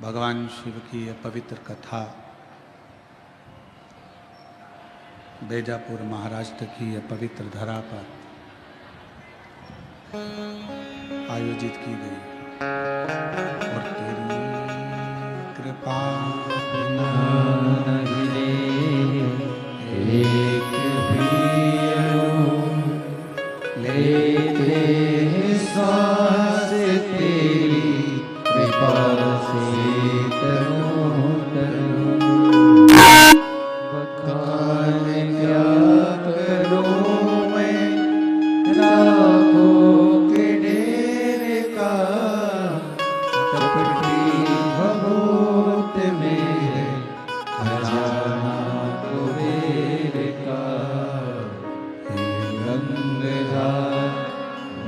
भगवान शिव की यह पवित्र कथा बेजापुर महाराष्ट्र की यह पवित्र धरा पर आयोजित की गई और तेरी कृपा बिना एक लेते श्वास तेरी कृपा से तनो बखान क्या करूं मैं राहों के डेरे का कपटी भभूत मेरे खजाना कुबेर का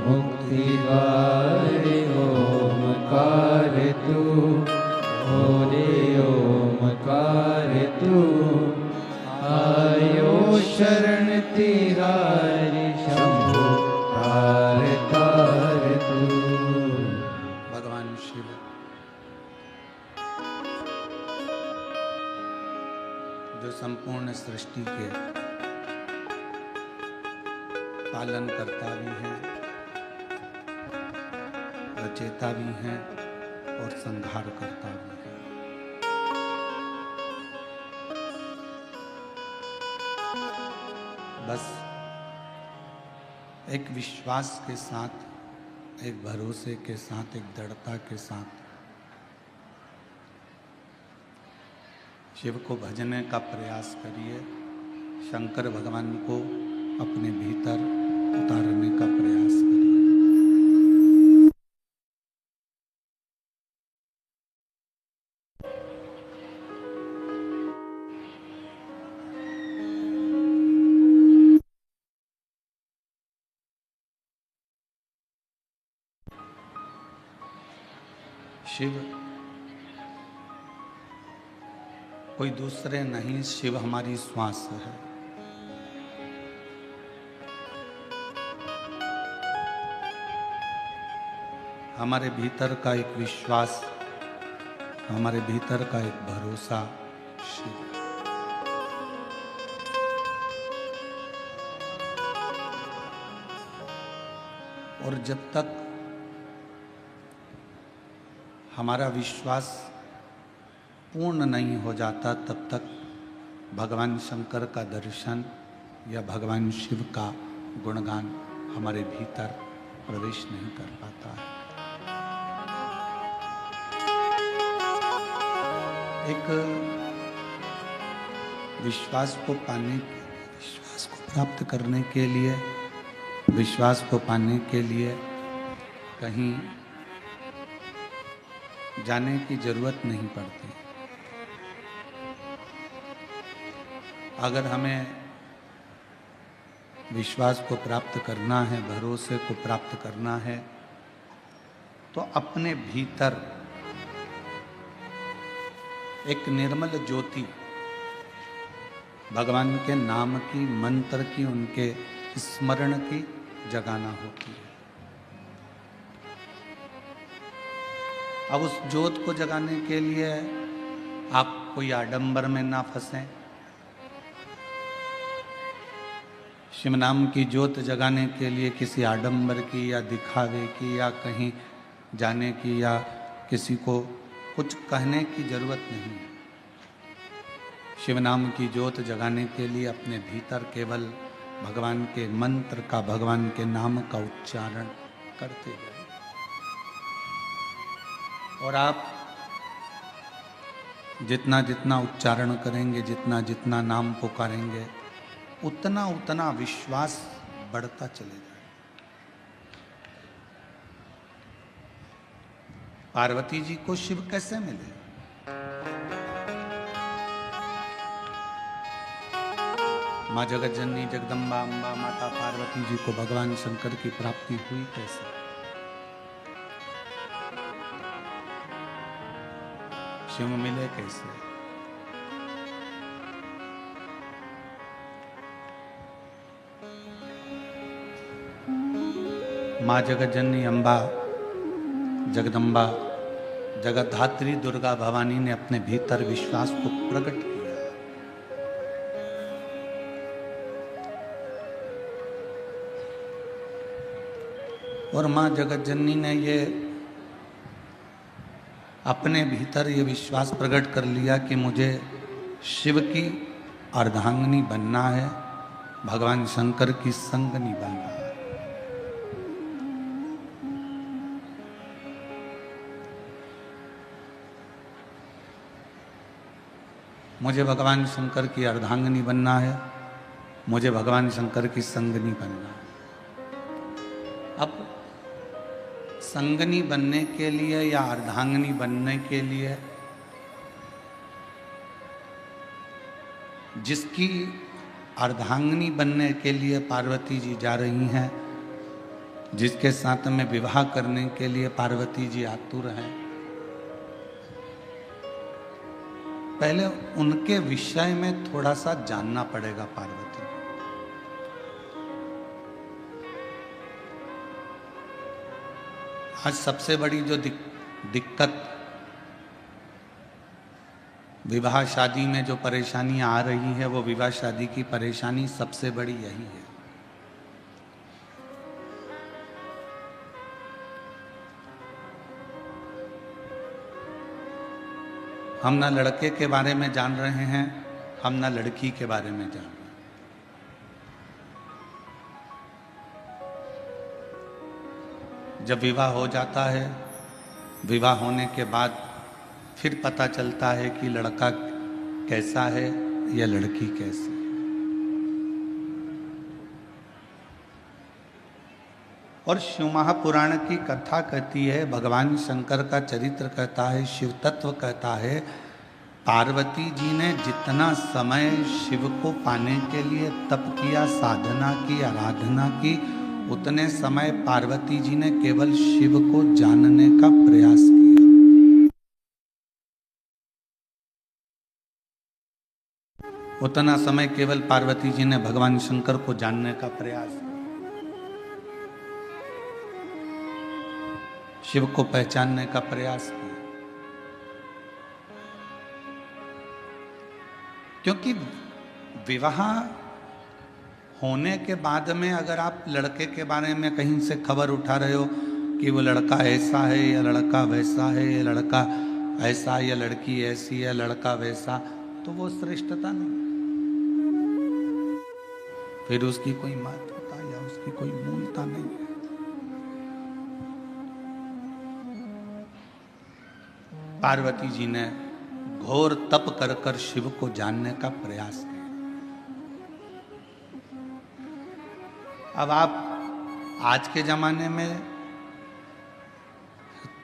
मुक्ति द्वार ओमकार तू भोले ओमकार तू आयो शरण तिहारी शंभु तार तार तू। भगवान शिव जो संपूर्ण सृष्टि के पालन करता भी हैं, रचेता भी हैं और संहार करता भी है। बस एक विश्वास के साथ, एक भरोसे के साथ, एक दृढ़ता के साथ शिव को भजने का प्रयास करिए। शंकर भगवान को अपने भीतर उतारने का प्रयास करिए। शिव कोई दूसरे नहीं, शिव हमारी श्वास है। हमारे भीतर का एक विश्वास, हमारे भीतर का एक भरोसा शिव। और जब तक हमारा विश्वास पूर्ण नहीं हो जाता तब तक भगवान शंकर का दर्शन या भगवान शिव का गुणगान हमारे भीतर प्रवेश नहीं कर पाता है। एक विश्वास को पाने, विश्वास को प्राप्त करने के लिए, विश्वास को पाने के लिए कहीं जाने की जरूरत नहीं पड़ती। अगर हमें विश्वास को प्राप्त करना है, भरोसे को प्राप्त करना है, तो अपने भीतर एक निर्मल ज्योति भगवान के नाम की, मंत्र की, उनके स्मरण की जगाना होती है। अब उस ज्योत को जगाने के लिए आप कोई आडंबर में ना फंसें। शिव नाम की ज्योत जगाने के लिए किसी आडंबर की या दिखावे की या कहीं जाने की या किसी को कुछ कहने की जरूरत नहीं है। शिव नाम की ज्योत जगाने के लिए अपने भीतर केवल भगवान के मंत्र का, भगवान के नाम का उच्चारण करते जाइए। और आप जितना जितना उच्चारण करेंगे, जितना जितना नाम पुकारेंगे, उतना उतना विश्वास बढ़ता चलेगा। पार्वती जी को शिव कैसे मिले? माँ जगत जननी जगदम्बा अम्बा माता पार्वती जी को भगवान शंकर की प्राप्ति हुई कैसे? शिव मिले कैसे? माँ जगत जननी अम्बा जगदम्बा जगतधात्री दुर्गा भवानी ने अपने भीतर विश्वास को प्रकट किया। और मां जगत जननी ने ये अपने भीतर ये विश्वास प्रकट कर लिया कि मुझे शिव की अर्धांगिनी बनना है, भगवान शंकर की संगनी बनना है। मुझे भगवान शंकर की अर्धांगिनी बनना है, मुझे भगवान शंकर की संगनी बनना है। अब संगनी बनने के लिए या अर्धांगिनी बनने के लिए जिसकी अर्धांगिनी बनने के लिए पार्वती जी जा रही हैं, जिसके साथ में विवाह करने के लिए पार्वती जी आतुर हैं, पहले उनके विषय में थोड़ा सा जानना पड़ेगा पार्वती। आज सबसे बड़ी जो दिक्कत विवाह शादी में जो परेशानियां आ रही है, वो विवाह शादी की परेशानी सबसे बड़ी यही है। हम ना लड़के के बारे में जान रहे हैं, हम ना लड़की के बारे में जान रहे हैं। जब विवाह हो जाता है, विवाह होने के बाद फिर पता चलता है कि लड़का कैसा है या लड़की कैसी है। और शिव महापुराण की कथा कहती है, भगवान शंकर का चरित्र कहता है, शिव तत्व कहता है, पार्वती जी ने जितना समय शिव को पाने के लिए तप किया, साधना की, आराधना की, उतने समय पार्वती जी ने केवल शिव को जानने का प्रयास किया। उतना समय केवल पार्वती जी ने भगवान शंकर को जानने का प्रयास किया, शिव को पहचानने का प्रयास किया। क्योंकि विवाह होने के बाद में अगर आप लड़के के बारे में कहीं से खबर उठा रहे हो कि वो लड़का ऐसा है या लड़का वैसा है, या लड़का ऐसा या लड़की ऐसी या लड़का वैसा, तो वो श्रेष्ठता नहीं, फिर उसकी कोई महत्वता या उसकी कोई मूलता नहीं है। पार्वती जी ने घोर तप कर कर शिव को जानने का प्रयास किया। अब आप आज के जमाने में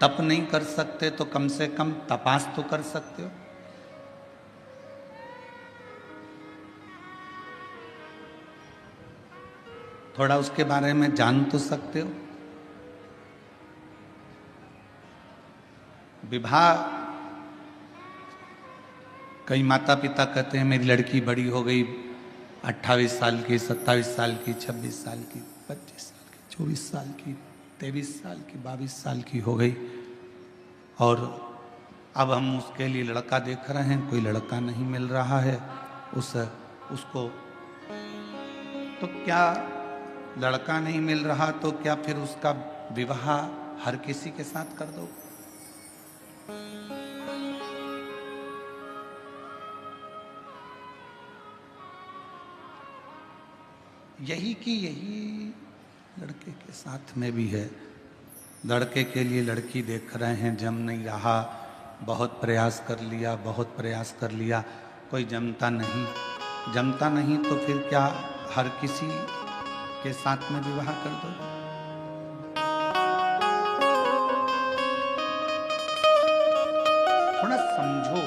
तप नहीं कर सकते तो कम से कम तपास तो कर सकते हो। थोड़ा उसके बारे में जान तो सकते हो। विवाह, कई माता पिता कहते हैं मेरी लड़की बड़ी हो गई, 28 साल की, 27 साल की, 26 साल की, 25 साल की, 24 साल की, 23 साल की, 22 साल की हो गई, और अब हम उसके लिए लड़का देख रहे हैं, कोई लड़का नहीं मिल रहा है उसको। तो क्या लड़का नहीं मिल रहा तो क्या फिर उसका विवाह हर किसी के साथ कर दो? यही की यही लड़के के साथ में भी है। लड़के के लिए लड़की देख रहे हैं, जम नहीं रहा, बहुत प्रयास कर लिया, बहुत प्रयास कर लिया, कोई जमता नहीं, तो फिर क्या हर किसी के साथ में विवाह कर दो? थोड़ा समझो,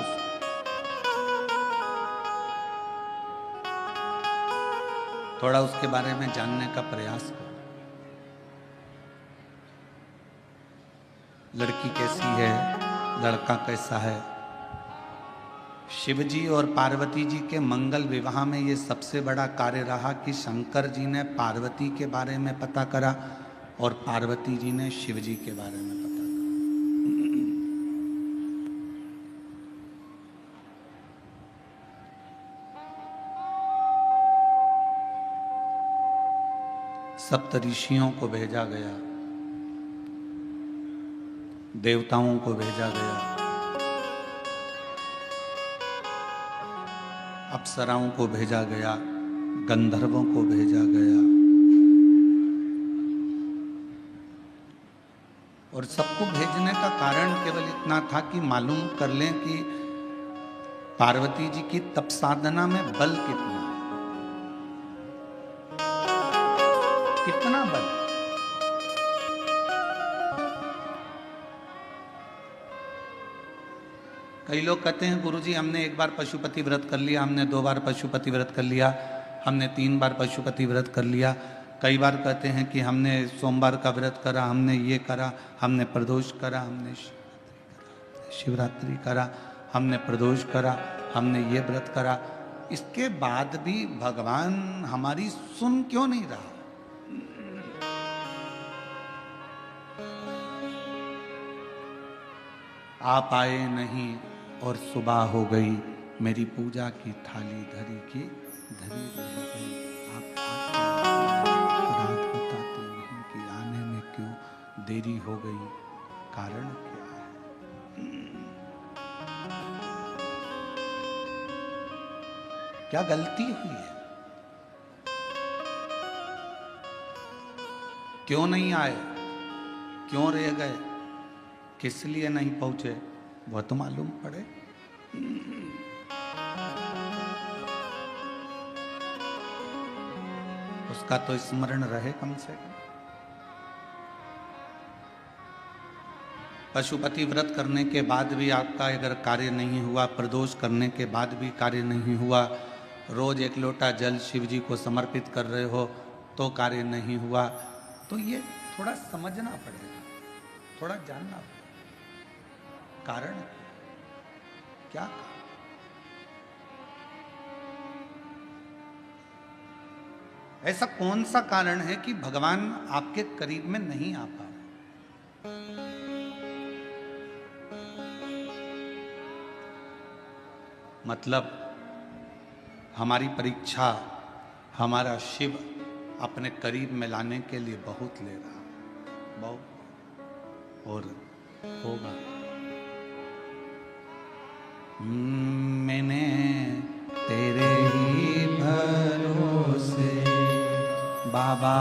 थोड़ा उसके बारे में जानने का प्रयास करो। लड़की कैसी है, लड़का कैसा है। शिवजी और पार्वती जी के मंगल विवाह में ये सबसे बड़ा कार्य रहा कि शंकर जी ने पार्वती के बारे में पता करा और पार्वती जी ने शिवजी के बारे में पता करा। सप्त ऋषियों को भेजा गया, देवताओं को भेजा गया, अप्सराओं को भेजा गया, गंधर्वों को भेजा गया, और सबको भेजने का कारण केवल इतना था कि मालूम कर लें कि पार्वती जी की तप साधना में बल कितना है, कितना बल। कई लोग कहते हैं गुरुजी हमने एक बार पशुपति व्रत कर लिया, हमने 2 बार पशुपति व्रत कर लिया, हमने 3 बार पशुपति व्रत कर लिया। कई बार कहते हैं कि हमने सोमवार का व्रत करा, हमने ये करा, हमने प्रदोष करा, हमने शिवरात्रि करा, हमने प्रदोष करा, हमने ये व्रत करा। इसके बाद भी भगवान हमारी सुन क्यों नहीं रहा? आप आए नहीं और सुबह हो गई, मेरी पूजा की थाली धरी की धरी रह गई। आप रात बताते नहीं कि आने में क्यों देरी हो गई, कारण क्या है? क्या गलती हुई है? क्यों नहीं आए? क्यों रह गए? किस लिए नहीं पहुंचे? वो तो मालूम पड़े। उसका तो स्मरण रहे कम से कम। पशुपति व्रत करने के बाद भी आपका अगर कार्य नहीं हुआ, प्रदोष करने के बाद भी कार्य नहीं हुआ, रोज 1 लोटा जल शिव जी को समर्पित कर रहे हो तो कार्य नहीं हुआ, तो ये थोड़ा समझना पड़ेगा, थोड़ा जानना पड़ेगा कारण क्या। ऐसा कौन सा कारण है कि भगवान आपके करीब में नहीं आ पा रहे? मतलब हमारी परीक्षा हमारा शिव अपने करीब में लाने के लिए बहुत ले रहा, बहुत, और होगा। मैंने तेरे ही भरोसे बाबा,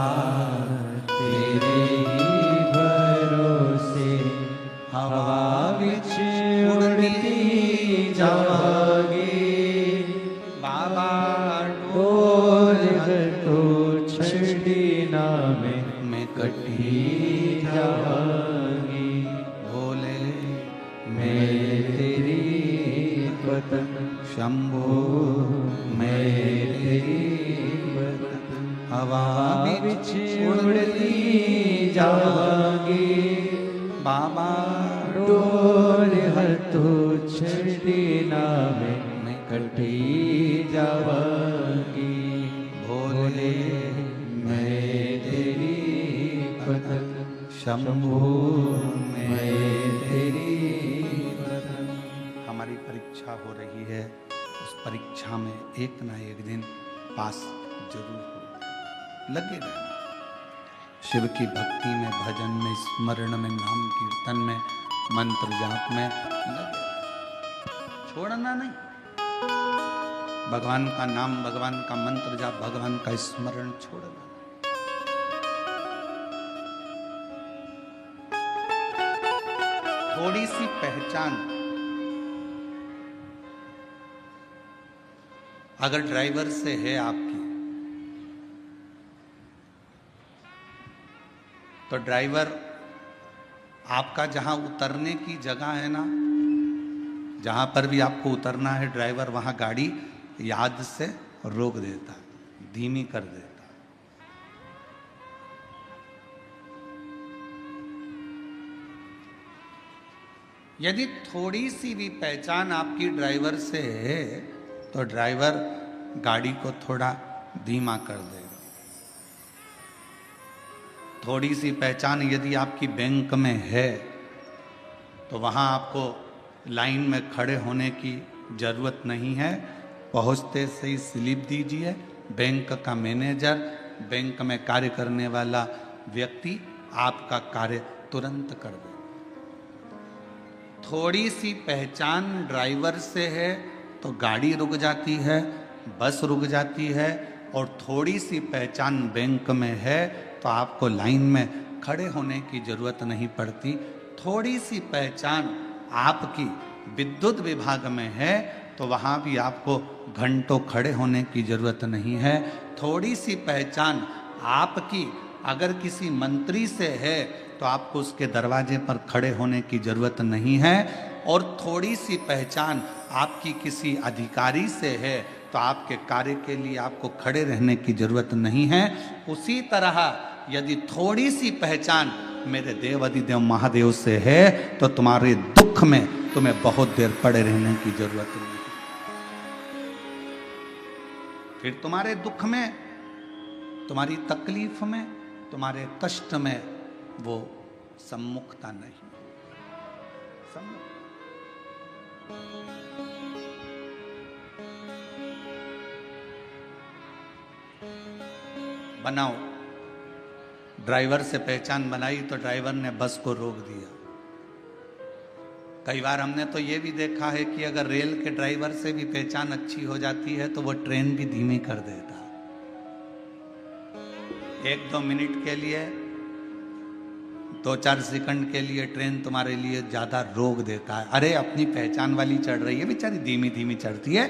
तेरे ही भरोसे हवा विच उड़ती जावांगी, बाबा डोर तो छड़ी ना मैं कटी जावांगी। भोले मैं तेरी पतन शंभो, मैं तेरी पतन हवा विच उड़ती जावांगी, बाबा डोर हर तो छड़ी ना मैं कटी जावांगी। भोले मैं तेरी पतन शंभो, मैं तेरी पतन। हमारी परीक्षा हो रही है, उस परीक्षा में एक ना एक दिन पास जरूर हो। लगे रहना शिव की भक्ति में, भजन में, स्मरण में, नाम कीर्तन में, मंत्र जाप में लगे, छोड़ना नहीं। भगवान का नाम, भगवान का मंत्र जाप, भगवान का स्मरण छोड़ना नहीं। थोड़ी सी पहचान अगर ड्राइवर से है आपकी, तो ड्राइवर आपका जहां उतरने की जगह है ना, जहां पर भी आपको उतरना है, ड्राइवर वहां गाड़ी याद से रोक देता है, धीमी कर देता है। यदि थोड़ी सी भी पहचान आपकी ड्राइवर से है तो ड्राइवर गाड़ी को थोड़ा धीमा कर देगा। थोड़ी सी पहचान यदि आपकी बैंक में है तो वहाँ आपको लाइन में खड़े होने की ज़रूरत नहीं है, पहुँचते से ही स्लिप दीजिए, बैंक का मैनेजर बैंक में कार्य करने वाला व्यक्ति आपका कार्य तुरंत कर दे। थोड़ी सी पहचान ड्राइवर से है तो गाड़ी रुक जाती है, बस रुक जाती है, और थोड़ी सी पहचान बैंक में है तो आपको लाइन में खड़े होने की जरूरत नहीं पड़ती। थोड़ी सी पहचान आपकी विद्युत विभाग में है तो वहाँ भी आपको घंटों खड़े होने की जरूरत नहीं है। थोड़ी सी पहचान आपकी अगर किसी मंत्री से है तो आपको उसके दरवाजे पर खड़े होने की जरूरत नहीं है। और थोड़ी सी पहचान आपकी किसी अधिकारी से है तो आपके कार्य के लिए आपको खड़े रहने की जरूरत नहीं है। उसी तरह यदि थोड़ी सी पहचान मेरे देव अधिदेव महादेव से है तो तुम्हारे दुख में तुम्हें बहुत देर पड़े रहने की जरूरत नहीं। फिर तुम्हारे दुख में, तुम्हारी तकलीफ में, तुम्हारे कष्ट में वो सम्मुखता नहीं। बनाओ। ड्राइवर से पहचान बनाई तो ड्राइवर ने बस को रोक दिया। कई बार हमने तो ये भी देखा है कि अगर रेल के ड्राइवर से भी पहचान अच्छी हो जाती है तो वो ट्रेन भी धीमी कर देता। 1-2 मिनट के लिए, 2-4 सेकंड के लिए ट्रेन तुम्हारे लिए ज्यादा रोक देता है। अरे अपनी पहचान वाली चढ़ रही है, बेचारी धीमी धीमी चढ़ती है।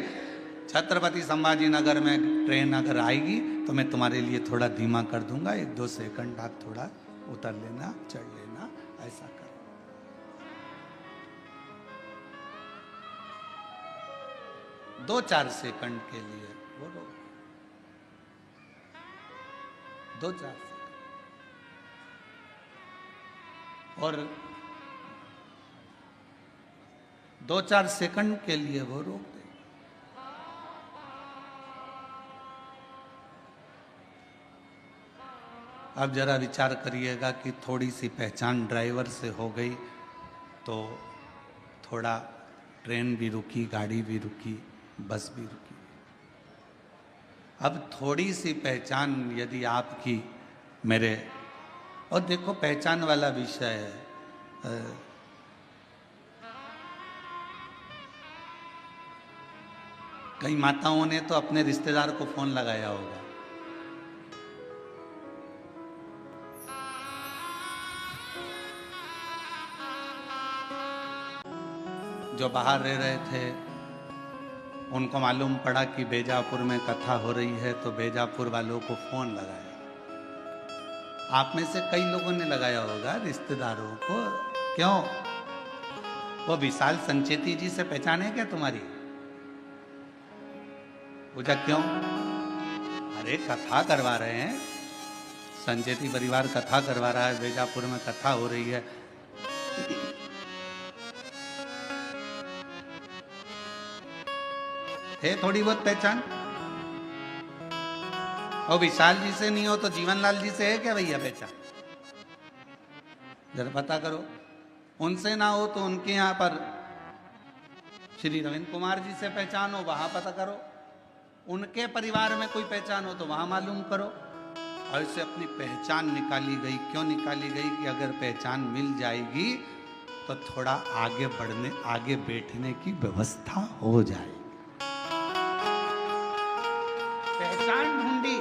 छत्रपति संभाजी नगर में ट्रेन अगर आएगी तो मैं तुम्हारे लिए थोड़ा धीमा कर दूंगा, 1-2 सेकंड आप थोड़ा उतर लेना, चढ़ लेना, ऐसा कर। 2-4 सेकंड के लिए वो रोक, 2-4 सेकंड। और 2-4 सेकंड के लिए वो रोक दे। अब जरा विचार करिएगा कि थोड़ी सी पहचान ड्राइवर से हो गई तो थोड़ा ट्रेन भी रुकी, गाड़ी भी रुकी, बस भी रुकी। अब थोड़ी सी पहचान यदि आपकी मेरे, और देखो पहचान वाला विषय है, कई माताओं ने तो अपने रिश्तेदार को फोन लगाया होगा, जो बाहर रह रहे थे, उनको मालूम पड़ा कि बेजापुर में कथा हो रही है तो बेजापुर वालों को फोन लगाया। आप में से कई लोगों ने लगाया होगा रिश्तेदारों को। क्यों? वो विशाल संचेती जी से पहचान है क्या तुम्हारी? पूछा क्यों? अरे कथा करवा रहे हैं, संचेती परिवार कथा करवा रहा है, बेजापुर में कथा हो रही है। है थोड़ी बहुत पहचान? और विशाल जी से नहीं हो तो जीवनलाल जी से है क्या भैया पहचान? जरा पता करो। उनसे ना हो तो उनके यहाँ पर श्री रविंद्र कुमार जी से पहचान हो, वहां पता करो। उनके परिवार में कोई पहचान हो तो वहां मालूम करो। और इससे अपनी पहचान निकाली गई। क्यों निकाली गई? कि अगर पहचान मिल जाएगी तो थोड़ा आगे बढ़ने, आगे बैठने की व्यवस्था हो जाएगी। पहचान ढूंढी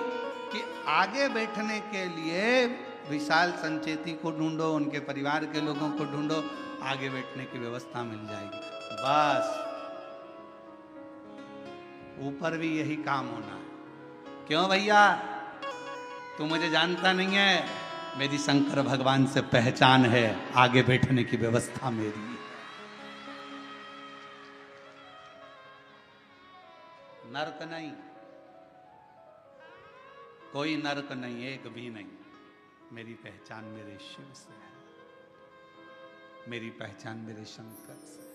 कि आगे बैठने के लिए विशाल संचेती को ढूंढो, उनके परिवार के लोगों को ढूंढो, आगे बैठने की व्यवस्था मिल जाएगी। बस ऊपर भी यही काम होना है। क्यों भैया? तू मुझे जानता नहीं है, मेरी शंकर भगवान से पहचान है, आगे बैठने की व्यवस्था मेरी। नर्क नहीं, कोई नर्क नहीं, एक भी नहीं। मेरी पहचान मेरे शिव से है, मेरी पहचान मेरे शंकर से है,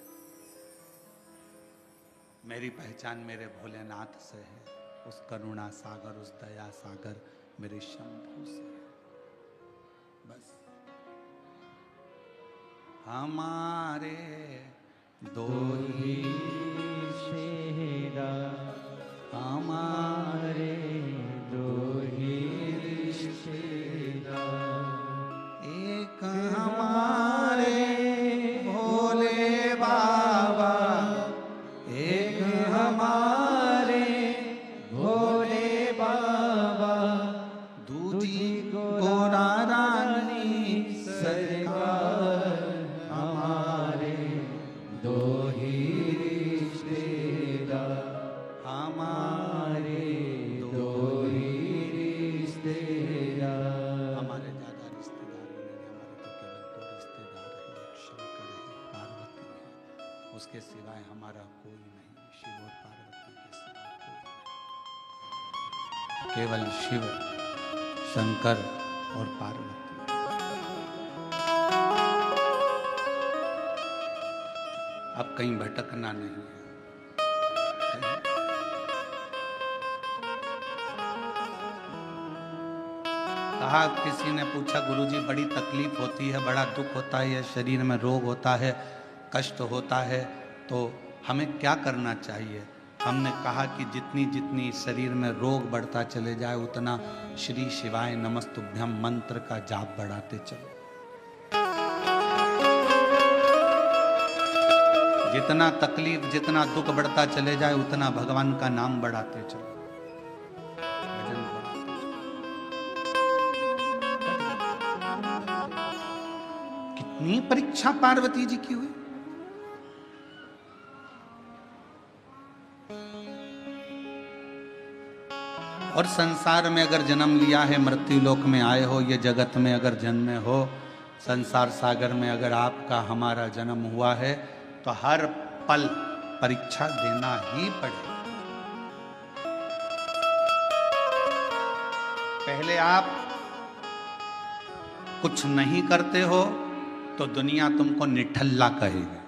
मेरी पहचान मेरे भोलेनाथ से है, उस करुणा सागर, उस दया सागर मेरे शंभू से है। बस हमारे दो ही शेरा, हमारे दो ही उसके सिवाय हमारा कोई नहीं, शिव और पार्वती के सिवा कोई नहीं, केवल शिव, शंकर और पार्वती। अब कहीं भटकना नहीं है। कहा, किसी ने पूछा, गुरुजी बड़ी तकलीफ होती है, बड़ा दुख होता है, शरीर में रोग होता है, कष्ट होता है, तो हमें क्या करना चाहिए? हमने कहा कि जितनी जितनी शरीर में रोग बढ़ता चले जाए उतना श्री शिवाय नमस्तुभ्यम मंत्र का जाप बढ़ाते चलो। जितना तकलीफ, जितना दुख बढ़ता चले जाए उतना भगवान का नाम बढ़ाते चलो, भजन बढ़ाते चलो। कितनी परीक्षा पार्वती जी की हुई। और संसार में अगर जन्म लिया है, मृत्यु लोक में आए हो, ये जगत में अगर जन्मे हो, संसार सागर में अगर आपका हमारा जन्म हुआ है, तो हर पल परीक्षा देना ही पड़ेगा। पहले आप कुछ नहीं करते हो तो दुनिया तुमको निठल्ला कहेगी।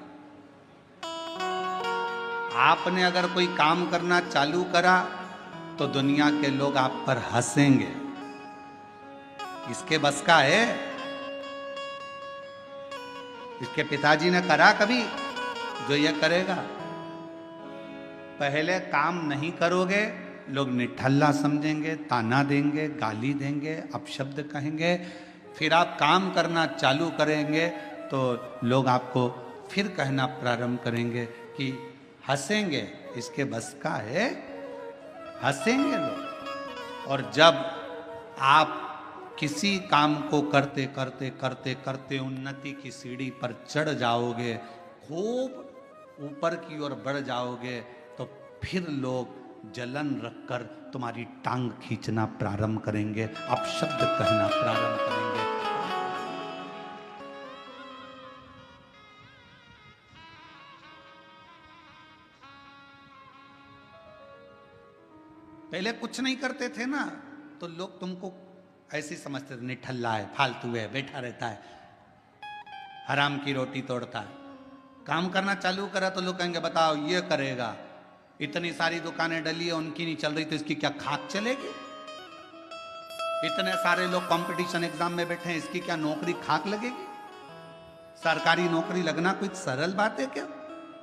आपने अगर कोई काम करना चालू करा तो दुनिया के लोग आप पर हंसेंगे। इसके बस का है? इसके पिताजी ने करा कभी जो ये करेगा? पहले काम नहीं करोगे, लोग निठल्ला समझेंगे, ताना देंगे, गाली देंगे, अपशब्द कहेंगे। फिर आप काम करना चालू करेंगे तो लोग आपको फिर कहना प्रारंभ करेंगे कि हंसेंगे। इसके बस का है? हंसेंगे लोग। और जब आप किसी काम को करते करते करते करते उन्नति की सीढ़ी पर चढ़ जाओगे, खूब ऊपर की ओर बढ़ जाओगे, तो फिर लोग जलन रखकर तुम्हारी टांग खींचना प्रारंभ करेंगे, अपशब्द कहना प्रारंभ करेंगे। पहले कुछ नहीं करते थे ना, तो लोग तुमको ऐसे समझते थे, निठल्ला है, फालतू है, बैठा रहता है, हराम की रोटी तोड़ता है। काम करना चालू करा तो लोग कहेंगे बताओ ये करेगा, इतनी सारी दुकानें डली है, उनकी नहीं चल रही तो इसकी क्या खाक चलेगी? इतने सारे लोग कंपटीशन एग्जाम में बैठे हैं, इसकी क्या नौकरी खाक लगेगी? सरकारी नौकरी लगना कोई सरल बात है क्या?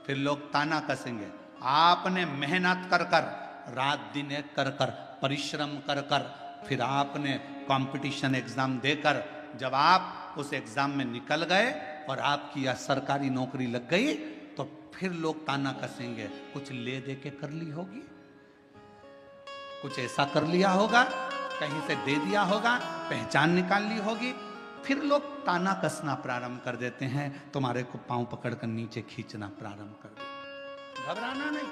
फिर लोग ताना कसेंगे। आपने मेहनत कर कर, रात दिन एक कर कर, परिश्रम कर कर, फिर आपने कंपटीशन एग्जाम देकर जब आप उस एग्जाम में निकल गए और आपकी या सरकारी नौकरी लग गई, तो फिर लोग ताना कसेंगे, कुछ ले दे के कर ली होगी, कुछ ऐसा कर लिया होगा, कहीं से दे दिया होगा, पहचान निकाल ली होगी। फिर लोग ताना कसना प्रारंभ कर देते हैं, तुम्हारे को पांव पकड़कर नीचे खींचना प्रारंभ कर देते। घबराना नहीं,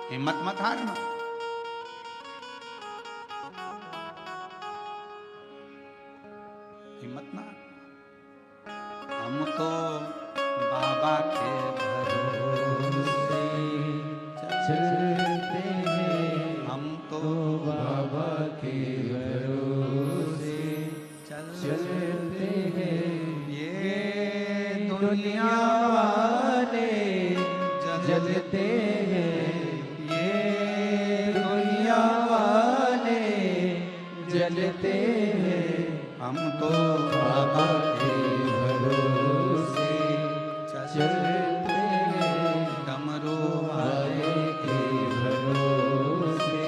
हिम्मत मत हारना। हिम्मत ना, हम तो बाबा के भरोसे चलते हैं, हम तो बाबा के भरोसे चलते हैं। ये दुनिया वाले जलते हैं, ये दुनिया वाले जलते हैं। हम तो बाबा के भरोसे चलते हैं, डमरू वाले के भरोसे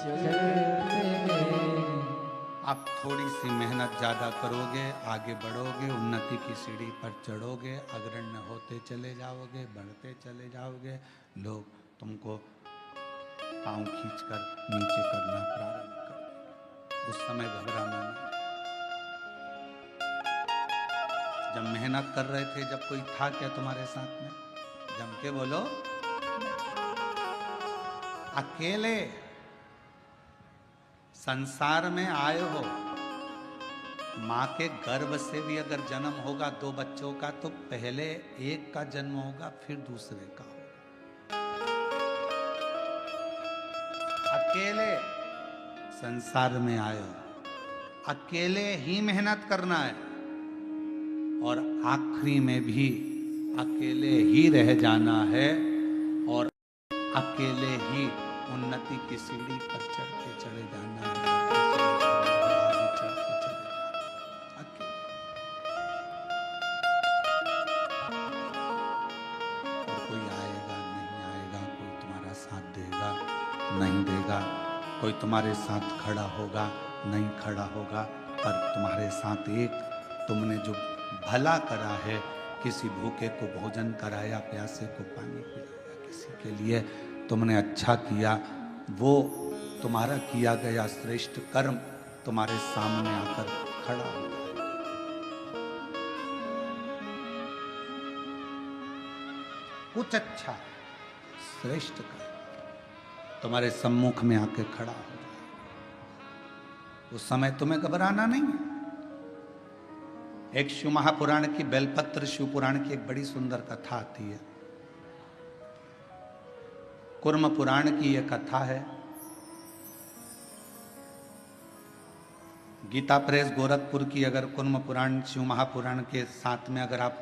चलते हैं। आप थोड़ी सी मेहनत ज़्यादा करोगे, आगे बढ़ोगे, उन्नति की सीढ़ी पर चढ़ोगे, अग्रण्य होते चले जाओगे, बढ़ते चले जाओगे, लोग तुमको पांव खींचकर नीचे करना प्रारंभ कर। उस समय घबराना नहीं। जब मेहनत कर रहे थे, जब कोई था क्या तुम्हारे साथ में? जम के बोलो। अकेले संसार में आए हो, माँ के गर्भ से भी अगर जन्म होगा 2 बच्चों का, तो पहले एक का जन्म होगा, फिर दूसरे का होगा। अकेले संसार में आए, अकेले ही मेहनत करना है और आखिरी में भी अकेले ही रह जाना है और अकेले ही उन्नति की सीढ़ी पर चढ़ते चले जाना है। आगे चढ़ते चले जाना अकेले। और कोई आएगा नहीं आएगा, कोई तुम्हारा साथ देगा नहीं देगा, कोई तुम्हारे साथ खड़ा होगा नहीं खड़ा होगा, पर तुम्हारे साथ एक तुमने जो भला करा है, किसी भूखे को भोजन कराया, प्यासे को पानी पिलाया, किसी के लिए तुमने अच्छा किया, वो तुम्हारा किया गया श्रेष्ठ कर्म तुम्हारे सामने आकर खड़ा हो जाए। कुछ अच्छा श्रेष्ठ कर्म तुम्हारे सम्मुख में आके खड़ा हो जाए, उस समय तुम्हें घबराना नहीं है। एक शिव महापुराण की, बेलपत्र शिव पुराण की एक बड़ी सुंदर कथा आती है। कुर्म पुराण की यह कथा है। गीता प्रेस गोरखपुर की अगर कुर्म पुराण शिव महापुराण के साथ में अगर आप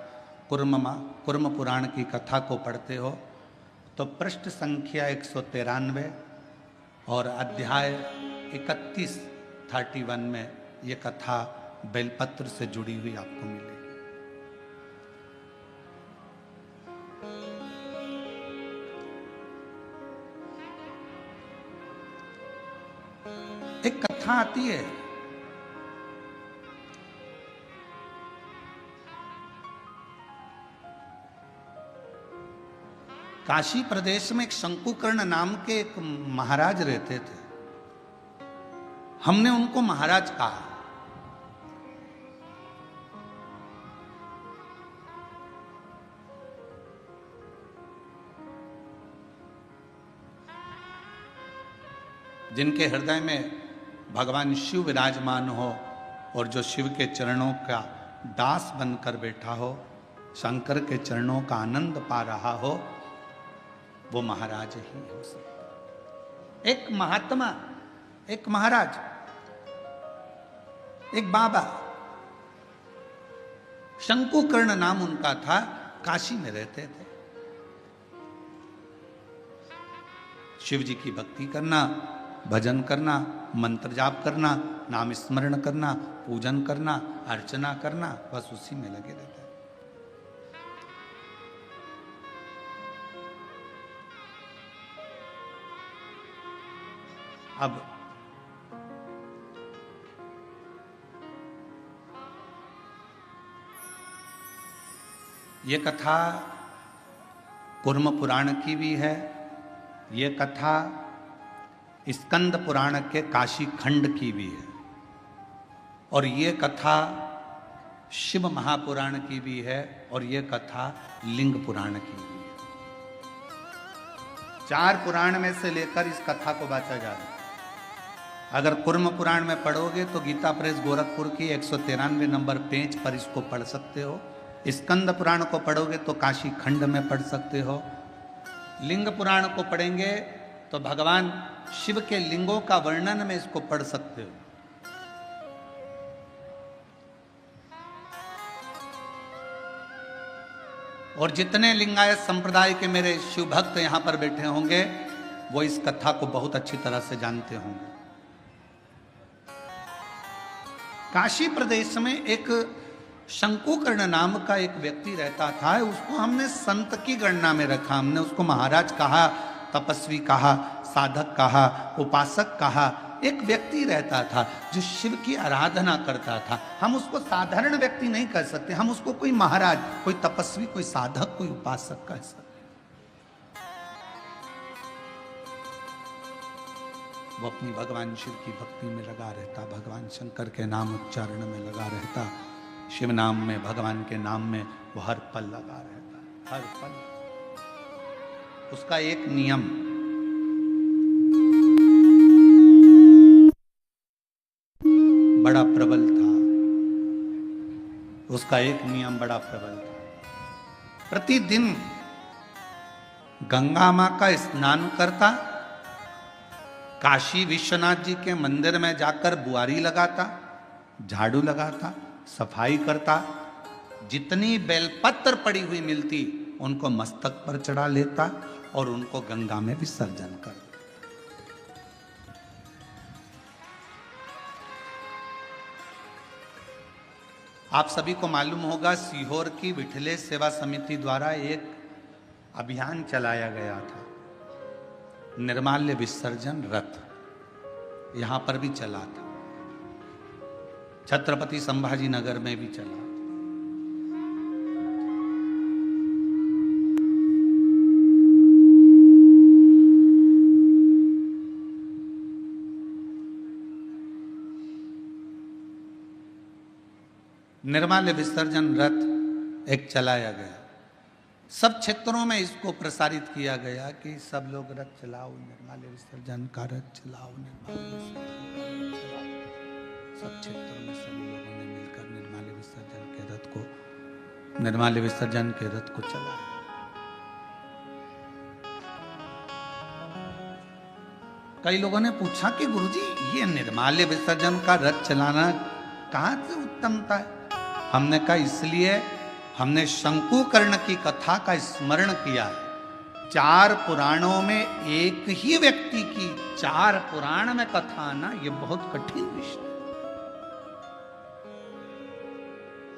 कुर्म पुराण की कथा को पढ़ते हो तो पृष्ठ संख्या 193 और अध्याय 31 में ये कथा बेलपत्र से जुड़ी हुई आपको मिलेगी। एक कथा आती है, काशी प्रदेश में एक शंकुकर्ण नाम के एक महाराज रहते थे। हमने उनको महाराज कहा। जिनके हृदय में भगवान शिव विराजमान हो और जो शिव के चरणों का दास बनकर बैठा हो, शंकर के चरणों का आनंद पा रहा हो, वो महाराज ही हो सकता। एक महात्मा, एक महाराज, एक बाबा, शंकुकर्ण नाम उनका था, काशी में रहते थे। शिव जी की भक्ति करना, भजन करना, मंत्र जाप करना, नाम स्मरण करना, पूजन करना, अर्चना करना, बस उसी में लगे रहते। अब ये कथा कुर्म पुराण की भी है, ये कथा स्कंद पुराण के काशी खंड की भी है, और ये कथा शिव महापुराण की भी है, और ये कथा लिंग पुराण की भी है। 4 पुराण में से लेकर इस कथा को बांटा जा रहा है। अगर कुर्म पुराण में पढ़ोगे तो गीता प्रेस गोरखपुर की 193 नंबर पेज पर इसको पढ़ सकते हो। स्कंद पुराण को पढ़ोगे तो काशी खंड में पढ़ सकते हो। लिंग पुराण को पढ़ेंगे तो भगवान शिव के लिंगों का वर्णन में इसको पढ़ सकते हो। और जितने लिंगायत संप्रदाय के मेरे शिव भक्त यहां पर बैठे होंगे वो इस कथा को बहुत अच्छी तरह से जानते होंगे। काशी प्रदेश में एक शंकुकर्ण नाम का एक व्यक्ति रहता था। उसको हमने संत की गणना में रखा, हमने उसको महाराज कहा, तपस्वी कहा, साधक कहा, उपासक कहा। एक व्यक्ति रहता था जो शिव की आराधना करता था। हम उसको साधारण व्यक्ति नहीं कह सकते, हम उसको कोई महाराज, कोई तपस्वी, कोई साधक, कोई उपासक कह सकते। वो अपनी भगवान शिव की भक्ति में लगा रहता, भगवान शंकर के नाम उच्चारण में लगा रहता, शिव नाम में, भगवान के नाम में वो हर पल लगा रहता, हर पल। उसका एक नियम, बड़ा प्रबल था, उसका एक नियम बड़ा प्रबल था। प्रतिदिन गंगा मां का स्नान करता, काशी विश्वनाथ जी के मंदिर में जाकर बुआरी लगाता, झाड़ू लगाता, सफाई करता, जितनी बेलपत्र पड़ी हुई मिलती उनको मस्तक पर चढ़ा लेता और उनको गंगा में विसर्जन कर देता। आप सभी को मालूम होगा, सीहोर की विठलेश सेवा समिति द्वारा एक अभियान चलाया गया था, निर्माल्य विसर्जन रथ। यहां पर भी चला था, छत्रपति संभाजी नगर में भी चला। निर्माल्य विसर्जन रथ एक चलाया गया, सब क्षेत्रों में इसको प्रसारित किया गया कि सब लोग रथ चलाओ, निर्माल्य विसर्जन का रथ चलाओ, निर्माल्य विसर्जन का रथ चलाओ। सब क्षेत्रों में सभी लोगों ने मिलकर निर्माल्य विसर्जन के रथ को चलाया। कई लोगों ने पूछा कि गुरुजी, ये निर्माल्य विसर्जन का रथ चलाना कहां से उत्तमता है? हमने कहा, इसलिए हमने शंकुकर्ण की कथा का स्मरण किया है। 4 पुराणों में एक ही व्यक्ति की 4 पुराण में कथा आना, यह बहुत कठिन विषय है।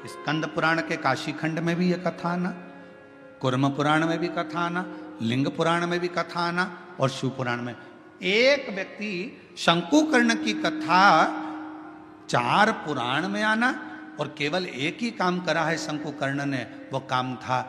स्कंद पुराण के काशी खंड में भी यह कथा आना, कुर्म पुराण में भी कथा आना, लिंग पुराण में भी कथा आना और शिव पुराण में। एक व्यक्ति शंकुकर्ण की कथा 4 पुराण में आना और केवल एक ही काम करा है शंकुकर्ण ने। वो काम था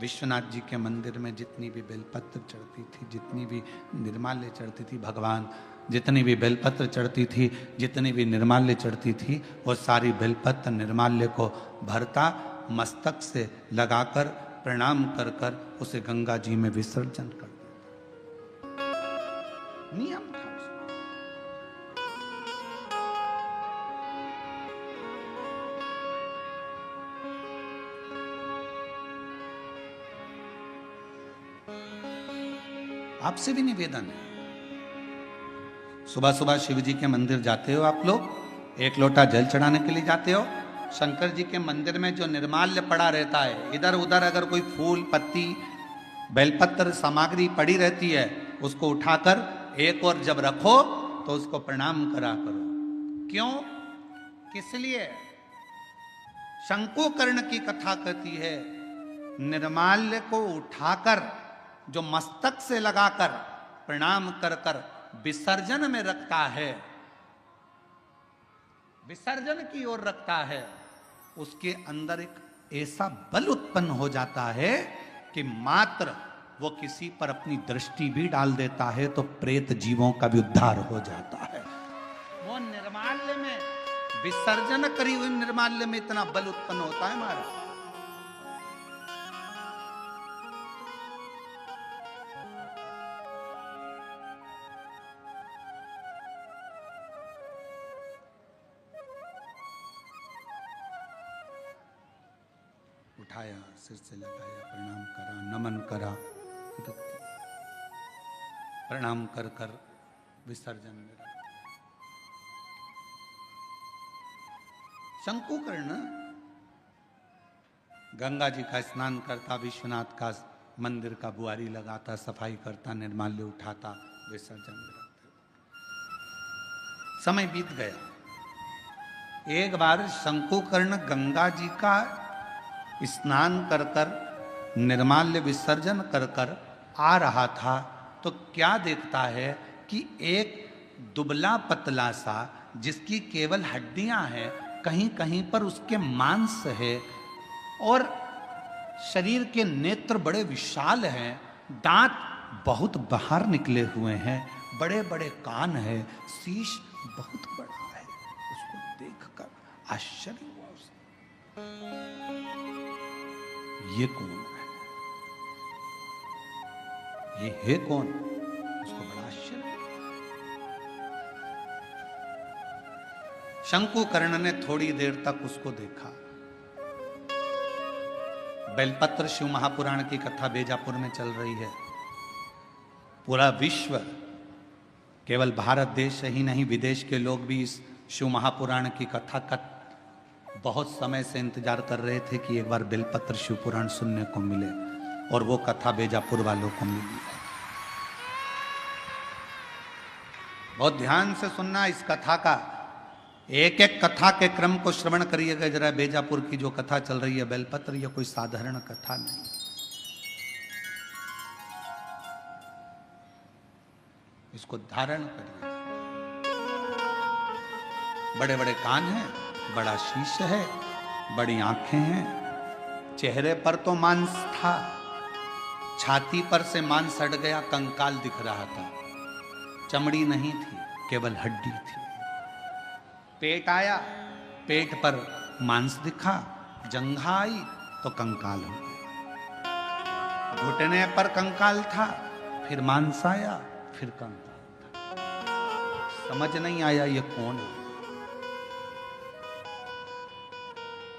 विश्वनाथ जी के मंदिर में जितनी भी बेलपत्र चढ़ती थी, जितनी भी निर्माल्य चढ़ती थी, भगवान जितनी भी बेलपत्र चढ़ती थी, जितनी भी निर्माल्य चढ़ती थी, वो सारी बेलपत्र निर्माल्य को भरता, मस्तक से लगाकर प्रणाम कर कर उसे गंगा जी में विसर्जन कर देता। नियम था। आपसे भी निवेदन है, सुबह सुबह शिव जी के मंदिर जाते हो आप लोग, 1 लोटा जल चढ़ाने के लिए जाते हो, शंकर जी के मंदिर में जो निर्माल्य पड़ा रहता है, इधर उधर अगर कोई फूल पत्ती बेलपत्र सामग्री पड़ी रहती है, उसको उठाकर एक और जब रखो तो उसको प्रणाम करा करो। क्यों? किस लिए? शंकुकर्ण की कथा कहती है, निर्माल्य को उठाकर जो मस्तक से लगाकर प्रणाम कर कर विसर्जन में रखता है, विसर्जन की ओर रखता है, उसके अंदर एक ऐसा बल उत्पन्न हो जाता है कि मात्र वो किसी पर अपनी दृष्टि भी डाल देता है तो प्रेत जीवों का भी उद्धार हो जाता है। वो निर्माल्य में, विसर्जन करी हुई निर्माल्य में इतना बल उत्पन्न होता है महाराज। उठाया, सिर से लगाया, प्रणाम करा, नमन करा, प्रणाम कर कर विसर्जन में रखा। शंकुकर्ण गंगा जी का स्नान करता, विश्वनाथ का मंदिर का बुआरी लगाता, सफाई करता, निर्माल्य उठाता, विसर्जन में रखता। समय बीत गया। एक बार शंकुकर्ण गंगा जी का स्नान कर कर निर्माल्य विसर्जन कर कर आ रहा था तो क्या देखता है कि एक दुबला पतला सा, जिसकी केवल हड्डियां हैं, कहीं कहीं पर उसके मांस है और शरीर के नेत्र बड़े विशाल हैं, दांत बहुत बाहर निकले हुए हैं, बड़े बड़े कान है, शीश बहुत बड़ा है। उसको देखकर आश्चर्य हुआ उसे, ये कौन है, ये है कौन? उसको बड़ा आश्चर्य। शंकुकर्ण ने थोड़ी देर तक उसको देखा, बेलपत्र शिव महापुराण की कथा बेजापुर में चल रही है। पूरा विश्व, केवल भारत देश ही नहीं विदेश के लोग भी इस शिव महापुराण की कथा का बहुत समय से इंतजार कर रहे थे कि एक बार बेलपत्र शिव पुराण सुनने को मिले, और वो कथा बेजापुर वालों को मिली है। बहुत ध्यान से सुनना इस कथा का, एक एक कथा के क्रम को श्रवण करिएगा जरा। बेजापुर की जो कथा चल रही है बेलपत्र, ये कोई साधारण कथा नहीं। इसको धारण करिए। बड़े बड़े कान हैं, बड़ा शीश है, बड़ी आंखें हैं, चेहरे पर तो मांस था, छाती पर से मांस हट गया, कंकाल दिख रहा था, चमड़ी नहीं थी, केवल हड्डी थी। पेट आया, पेट पर मांस दिखा, जंघा आई तो कंकाल हो गया। घुटने पर कंकाल था, फिर मांस आया, फिर कंकाल था। समझ नहीं आया ये कौन है।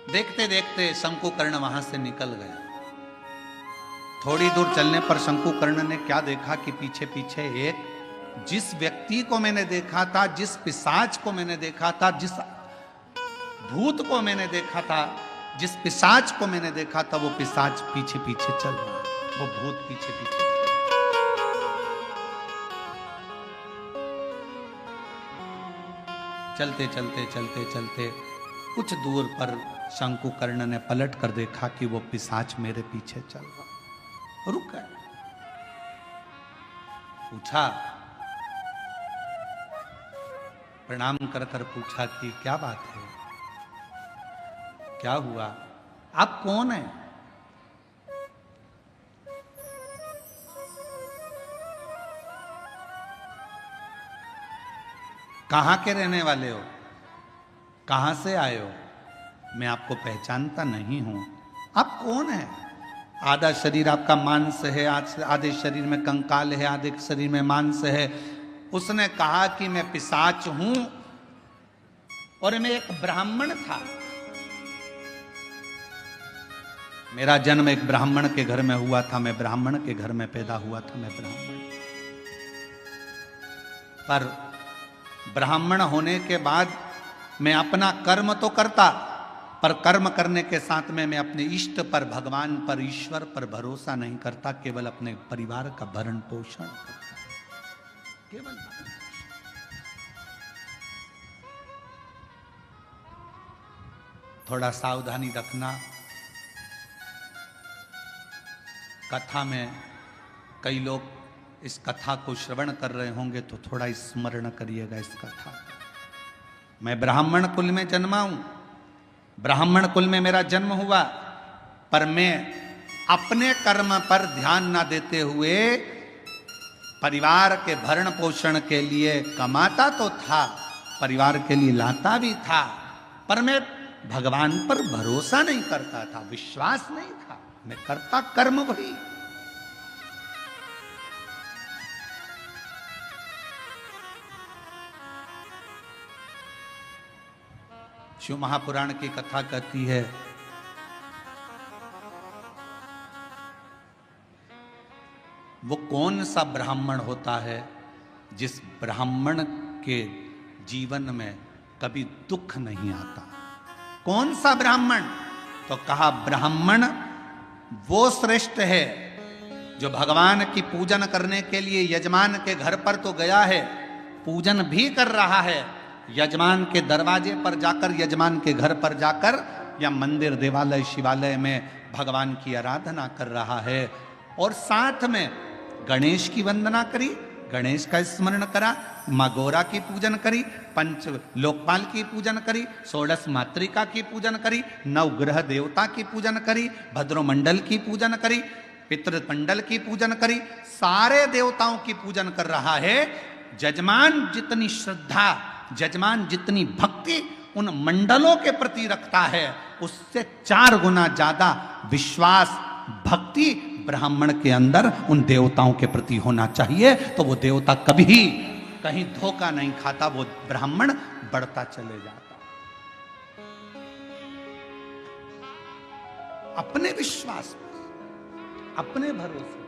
देखते देखते शंकुकर्ण वहां से निकल गया। थोड़ी दूर चलने पर शंकुकर्ण ने क्या देखा कि पीछे पीछे एक, जिस व्यक्ति को मैंने देखा था, जिस पिशाच को मैंने देखा था, जिस भूत को मैंने देखा था, जिस पिशाच को मैंने देखा था, वो पिशाच पीछे पीछे चल रहा, वो भूत पीछे पीछे। चलते चलते चलते चलते कुछ दूर पर शंकुकर्ण ने पलट कर देखा कि वो पिशाच मेरे पीछे चल रहा। रुक गए, पूछा, प्रणाम कर कर पूछा कि क्या बात है, क्या हुआ, आप कौन हैं? कहां के रहने वाले हो, कहां से आए हो? मैं आपको पहचानता नहीं हूं। आप कौन हैं? आधा शरीर आपका मांस है, आधे शरीर में कंकाल है, आधे शरीर में मांस है। उसने कहा कि मैं पिशाच हूं और मैं एक ब्राह्मण था। मेरा जन्म एक ब्राह्मण के घर में हुआ था, मैं ब्राह्मण के घर में पैदा हुआ था, मैं ब्राह्मण। पर ब्राह्मण होने के बाद मैं अपना कर्म तो करता, पर कर्म करने के साथ में मैं अपने इष्ट पर, भगवान पर, ईश्वर पर भरोसा नहीं करता, केवल अपने परिवार का भरण पोषण करता, केवल। थोड़ा सावधानी रखना। कथा में कई लोग इस कथा को श्रवण कर रहे होंगे तो थोड़ा स्मरण करिएगा इस कथा। मैं ब्राह्मण कुल में जन्मा हूं, ब्राह्मण कुल में मेरा जन्म हुआ, पर मैं अपने कर्म पर ध्यान ना देते हुए परिवार के भरण पोषण के लिए कमाता तो था, परिवार के लिए लाता भी था, पर मैं भगवान पर भरोसा नहीं करता था, विश्वास नहीं था, मैं करता कर्म वही। शिव महापुराण की कथा कहती है, वो कौन सा ब्राह्मण होता है जिस ब्राह्मण के जीवन में कभी दुख नहीं आता? कौन सा ब्राह्मण? तो कहा ब्राह्मण वो श्रेष्ठ है जो भगवान की पूजन करने के लिए यजमान के घर पर तो गया है, पूजन भी कर रहा है, यजमान के दरवाजे पर जाकर, यजमान के घर पर जाकर या मंदिर, देवालय, शिवालय में भगवान की आराधना कर रहा है, और साथ में गणेश की वंदना करी, गणेश का स्मरण करा, माँ गौरा की पूजन करी, पंच लोकपाल की पूजन करी, षोडश मातृका की पूजन करी, नवग्रह देवता की पूजन करी, भद्रमंडल की पूजन करी, पितृमंडल की पूजन करी, सारे देवताओं की पूजन कर रहा है। जजमान जितनी श्रद्धा, जजमान जितनी भक्ति उन मंडलों के प्रति रखता है, उससे 4 गुना ज्यादा विश्वास, भक्ति ब्राह्मण के अंदर उन देवताओं के प्रति होना चाहिए। तो वो देवता कभी कहीं धोखा नहीं खाता, वो ब्राह्मण बढ़ता चले जाता। अपने विश्वास पर, अपने भरोसे।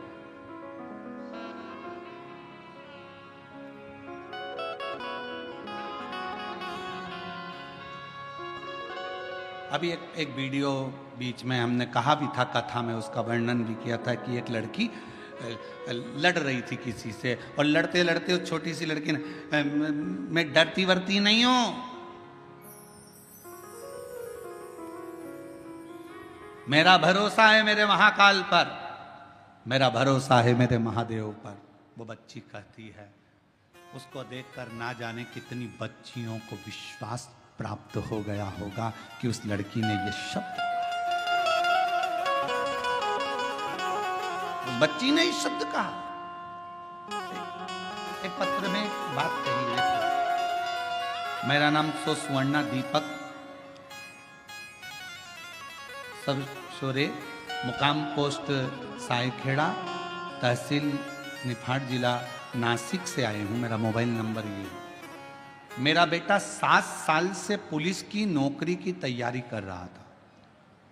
अभी एक वीडियो बीच में हमने कहा भी था, कथा में उसका वर्णन भी किया था कि एक लड़की लड़ रही थी किसी से, और लड़ते लड़ते उस छोटी सी लड़की ने, मैं डरती वरती नहीं हूं, मेरा भरोसा है मेरे महाकाल पर, मेरा भरोसा है मेरे महादेव पर। वो बच्ची कहती है, उसको देखकर ना जाने कितनी बच्चियों को विश्वास प्राप्त हो गया होगा कि उस लड़की ने ये शब्द, उस बच्ची ने इस शब्द कहा। एक पत्र में बात कही है, मेरा नाम सुवर्णा दीपक सरसोरे, मुकाम पोस्ट सायखेड़ा, तहसील निफाड, जिला नासिक से आए हूं। मेरा मोबाइल नंबर ये है। मेरा बेटा 7 साल से पुलिस की नौकरी की तैयारी कर रहा था।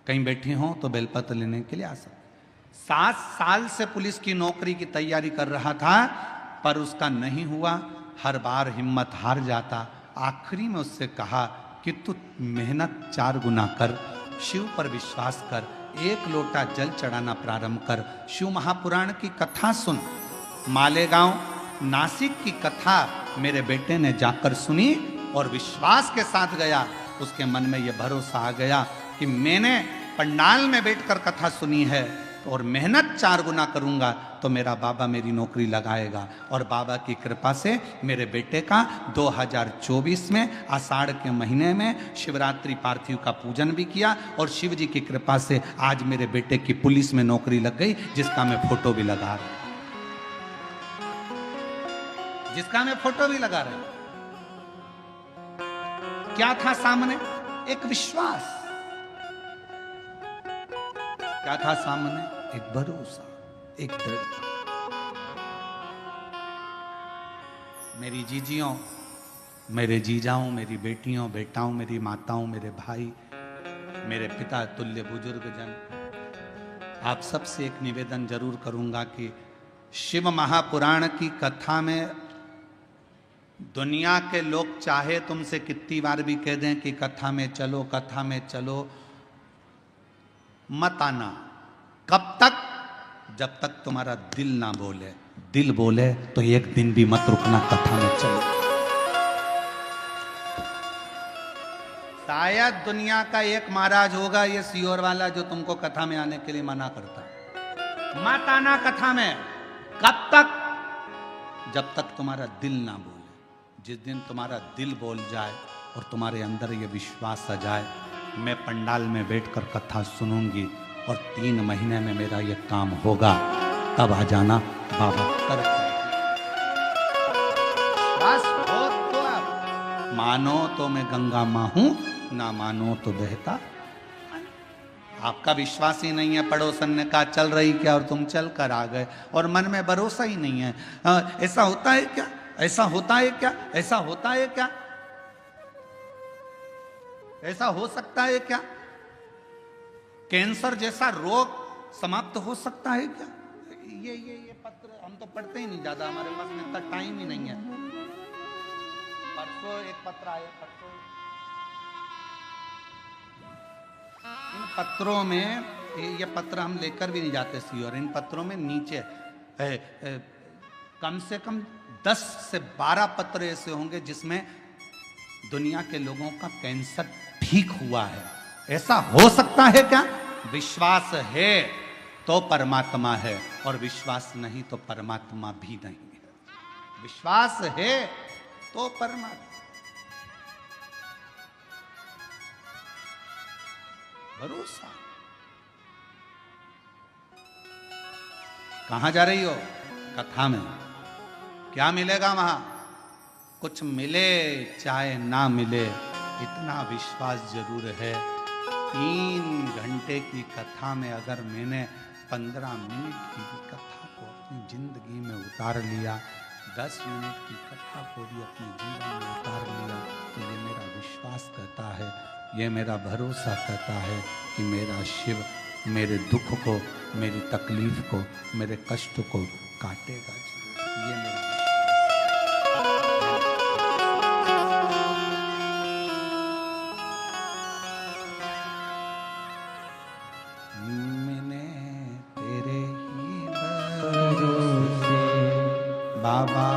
कहीं बैठे हो तो बेलपत्र लेने के लिए आ सकते। 7 साल से पुलिस की नौकरी की तैयारी कर रहा था, पर उसका नहीं हुआ। हर बार हिम्मत हार जाता। आखिरी में उससे कहा कि तू मेहनत 4 गुना कर, शिव पर विश्वास कर, 1 लोटा जल चढ़ाना प्रारंभ कर, शिव महापुराण की कथा सुन। मालेगांव नासिक की कथा मेरे बेटे ने जाकर सुनी और विश्वास के साथ गया। उसके मन में यह भरोसा आ गया कि मैंने पंडाल में बैठकर कथा सुनी है और मेहनत 4 गुना करूंगा तो मेरा बाबा मेरी नौकरी लगाएगा। और बाबा की कृपा से मेरे बेटे का 2024 में आषाढ़ के महीने में शिवरात्रि पार्थिव का पूजन भी किया, और शिव जी की कृपा से आज मेरे बेटे की पुलिस में नौकरी लग गई, जिसका मैं फोटो भी लगा रहा हूं, जिसका मैं फोटो भी लगा रहा हूं। क्या था सामने? एक विश्वास। क्या था सामने? एक भरोसा, एक दृढ़ता। मेरी जीजियों, मेरे जीजाओं, मेरी बेटियों, बेटाओं, मेरी माताओं, मेरे भाई, मेरे पिता तुल्य बुजुर्गजन, आप सबसे एक निवेदन जरूर करूंगा कि शिव महापुराण की कथा में दुनिया के लोग चाहे तुमसे कितनी बार भी कह दें कि कथा में चलो, कथा में चलो, मत आना। कब तक? जब तक तुम्हारा दिल ना बोले। दिल बोले तो एक दिन भी मत रुकना, कथा में चलो। शायद दुनिया का एक महाराज होगा ये सियोर वाला जो तुमको कथा में आने के लिए मना करता है। मत आना कथा में। कब तक? जब तक तुम्हारा दिल ना बोले। जिस दिन तुम्हारा दिल बोल जाए और तुम्हारे अंदर ये विश्वास आ जाए, मैं पंडाल में बैठकर कथा सुनूंगी और 3 महीने में मेरा ये काम होगा, तब आ जाना, बाबा कर। बस हो तो आप मानो तो मैं गंगा मां हूं, ना मानो तो बहता। आपका विश्वास ही नहीं है। पड़ोसन ने कहा चल रही क्या, और तुम चल कर आ गए, और मन में भरोसा ही नहीं है। ऐसा होता है क्या? ऐसा होता है क्या? ऐसा होता है क्या? ऐसा हो सकता है क्या? कैंसर जैसा रोग समाप्त हो सकता है क्या? ये पत्र हम तो पढ़ते ही नहीं ज्यादा, हमारे पास में इतना टाइम ही नहीं है। परसों एक पत्र आया, परसों इन पत्रों में, ये पत्र हम लेकर भी नहीं जाते सी, और इन पत्रों में नीचे कम से कम 10 से 12 पत्र ऐसे होंगे जिसमें दुनिया के लोगों का कैंसर ठीक हुआ है। ऐसा हो सकता है क्या? विश्वास है तो परमात्मा है, और विश्वास नहीं तो परमात्मा भी नहीं है। विश्वास है तो परमात्मा। भरोसा। कहां जा रही हो? कथा में। क्या मिलेगा वहां? कुछ मिले चाहे ना मिले, इतना विश्वास जरूर है। 3 घंटे की कथा में अगर मैंने 15 मिनट की कथा को अपनी जिंदगी में उतार लिया, 10 मिनट की कथा को भी अपनी जीवन में उतार लिया, तो ये मेरा विश्वास कहता है, ये मेरा भरोसा कहता है कि मेरा शिव मेरे दुख को, मेरी तकलीफ को, मेरे कष्ट को काटेगा जरूर। ये मेरा मैंने तेरे ही भरोसे बाबा,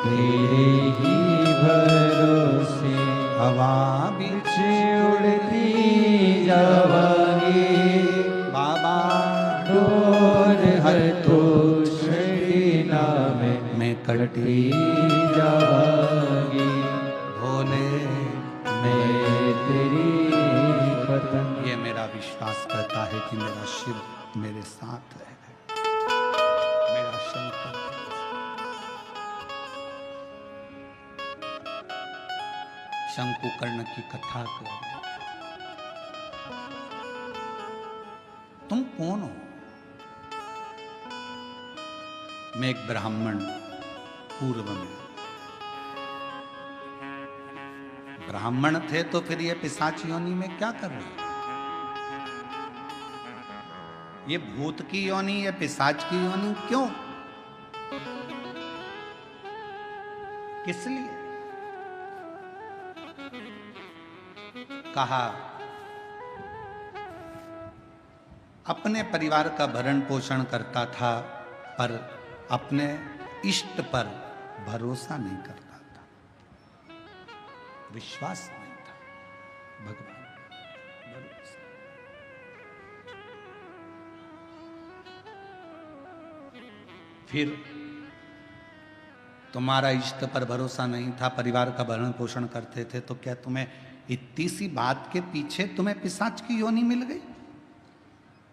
तेरे ही भरोसे हवा बिच उड़ती जावांगी बाबा, डोर है तो छड़ी में मैं कटी जावांगी भोले मैं तेरी पतंग। ये मेरा विश्वास करता है कि मेरा शिव मेरे साथ है, मेरा शंकर। शंकुकर्ण की कथा कर, तुम कौन हो? मैं एक ब्राह्मण, पूर्व में ब्राह्मण थे तो फिर ये पिशाच योनि में क्या कर रहे हैं? ये भूत की योनि, ये पिशाच की योनि क्यों? किस लिए? कहा अपने परिवार का भरण पोषण करता था पर अपने इष्ट पर भरोसा नहीं करता था, विश्वास नहीं था। भगवान भरोसा। फिर तुम्हारा इष्ट पर भरोसा नहीं था, परिवार का भरण पोषण करते थे, तो क्या तुम्हें इतनी सी बात के पीछे तुम्हें पिशाच की योनि मिल गई?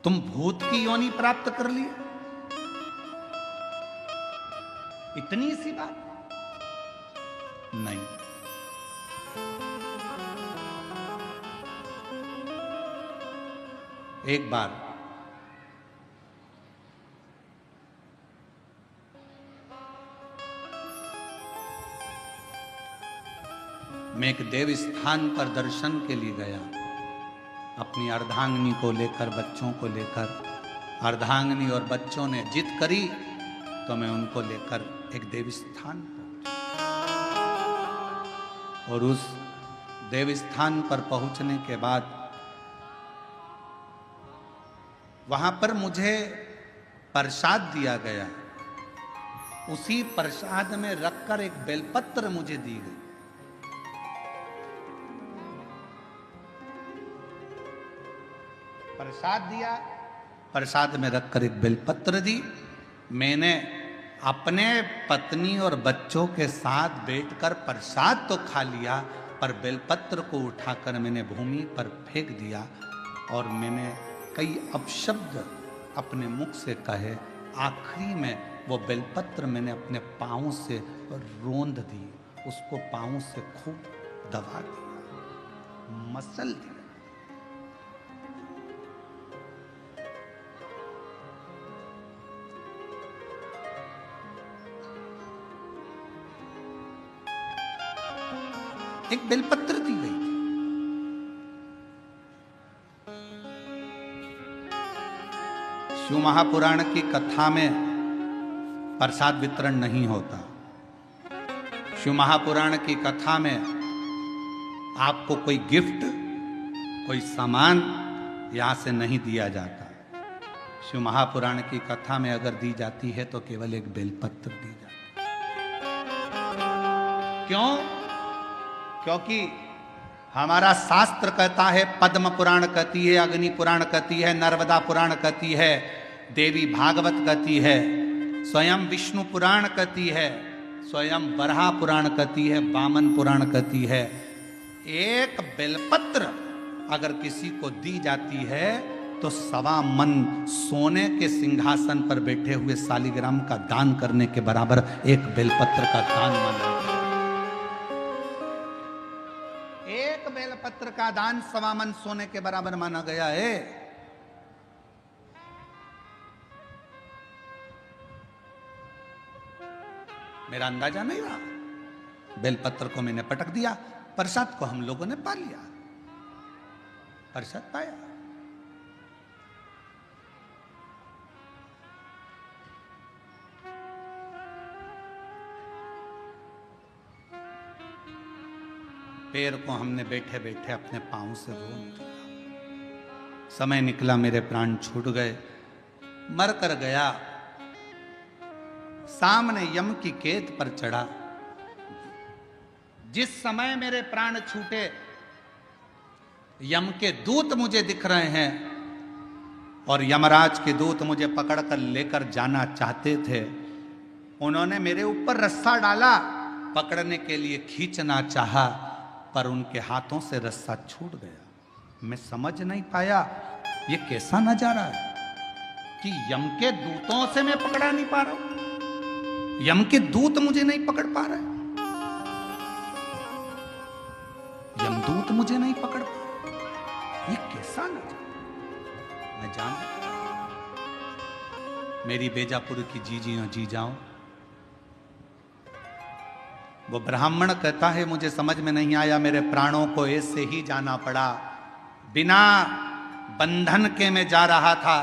तुम भूत की योनि प्राप्त कर लिए? इतनी सी बात नहीं। एक बार मैं एक देव स्थान पर दर्शन के लिए गया, अपनी अर्धांगिनी को लेकर, बच्चों को लेकर। अर्धांगिनी और बच्चों ने जिद करी तो मैं उनको लेकर एक देव स्थान पहुंचा। और उस देव स्थान पर पहुंचने के बाद वहां पर मुझे प्रसाद दिया गया। उसी प्रसाद में रखकर एक बेलपत्र मुझे दी गई। प्रसाद दिया, प्रसाद में रखकर एक बेलपत्र दी। मैंने अपने पत्नी और बच्चों के साथ बैठकर प्रसाद तो खा लिया, पर बेलपत्र को उठाकर मैंने भूमि पर फेंक दिया और मैंने कई अपशब्द अपने मुख से कहे। आखिरी में वो बेलपत्र मैंने अपने पाँव से रोंद दी, उसको पाँव से खूब दबा दिया, मसल दिया। एक बेलपत्र दी गई थी। शिव महापुराण की कथा में प्रसाद वितरण नहीं होता। शिव महापुराण की कथा में आपको कोई गिफ्ट, कोई सामान यहां से नहीं दिया जाता। शिव महापुराण की कथा में अगर दी जाती है तो केवल एक बेलपत्र दी जाती है। क्यों? क्योंकि हमारा शास्त्र कहता है, पद्म पुराण कहती है, अग्नि पुराण कहती है, नर्मदा पुराण कहती है, देवी भागवत कहती है, स्वयं विष्णु पुराण कहती है, स्वयं बरहा पुराण कहती है, वामन पुराण कहती है। एक बेलपत्र अगर किसी को दी जाती है तो 1.25 मन सोने के सिंहासन पर बैठे हुए शालिग्राम का दान करने के बराबर एक बेलपत्र का दान माना जाता है। एक बेलपत्र का दान 1.25 मन सोने के बराबर माना गया है। मेरा अंदाजा नहीं रहा। बेलपत्र को मैंने पटक दिया, प्रसाद को हम लोगों ने पा लिया, प्रसाद पाया। पैर को हमने बैठे बैठे अपने पांव से रोन दिया। समय निकला, मेरे प्राण छूट गए, मर कर गया, सामने यम की केत पर चढ़ा। जिस समय मेरे प्राण छूटे, यम के दूत मुझे दिख रहे हैं और यमराज के दूत मुझे पकड़कर लेकर जाना चाहते थे। उन्होंने मेरे ऊपर रस्सा डाला, पकड़ने के लिए खींचना चाहा, पर उनके हाथों से रस्सा छूट गया। मैं समझ नहीं पाया ये कैसा नजारा है कि यम के दूतों से मैं पकड़ा नहीं पा रहा हूं, यम के दूत मुझे नहीं पकड़ पा रहे, यमदूत मुझे नहीं पकड़ पा रहे। ये कैसा नजारा। मैं जान मेरी बेजापुर की जीजियों जी जाऊं, वो ब्राह्मण कहता है मुझे समझ में नहीं आया, मेरे प्राणों को ऐसे ही जाना पड़ा, बिना बंधन के मैं जा रहा था,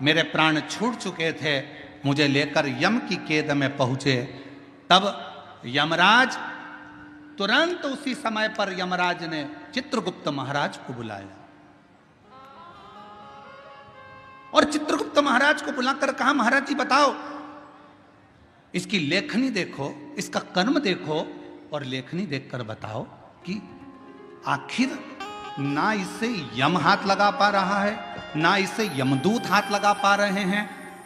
मेरे प्राण छूट चुके थे, मुझे लेकर यम की कैद में पहुंचे। तब यमराज तुरंत उसी समय पर यमराज ने चित्रगुप्त महाराज को बुलाया और चित्रगुप्त महाराज को बुलाकर कहा, महाराज जी बताओ, इसकी लेखनी देखो, इसका कर्म देखो और लेखनी देखकर बताओ कि आखिर ना इसे यम हाथ लगा पा रहा है, ना इसे यमदूत हाथ लगा पा रहे हैं।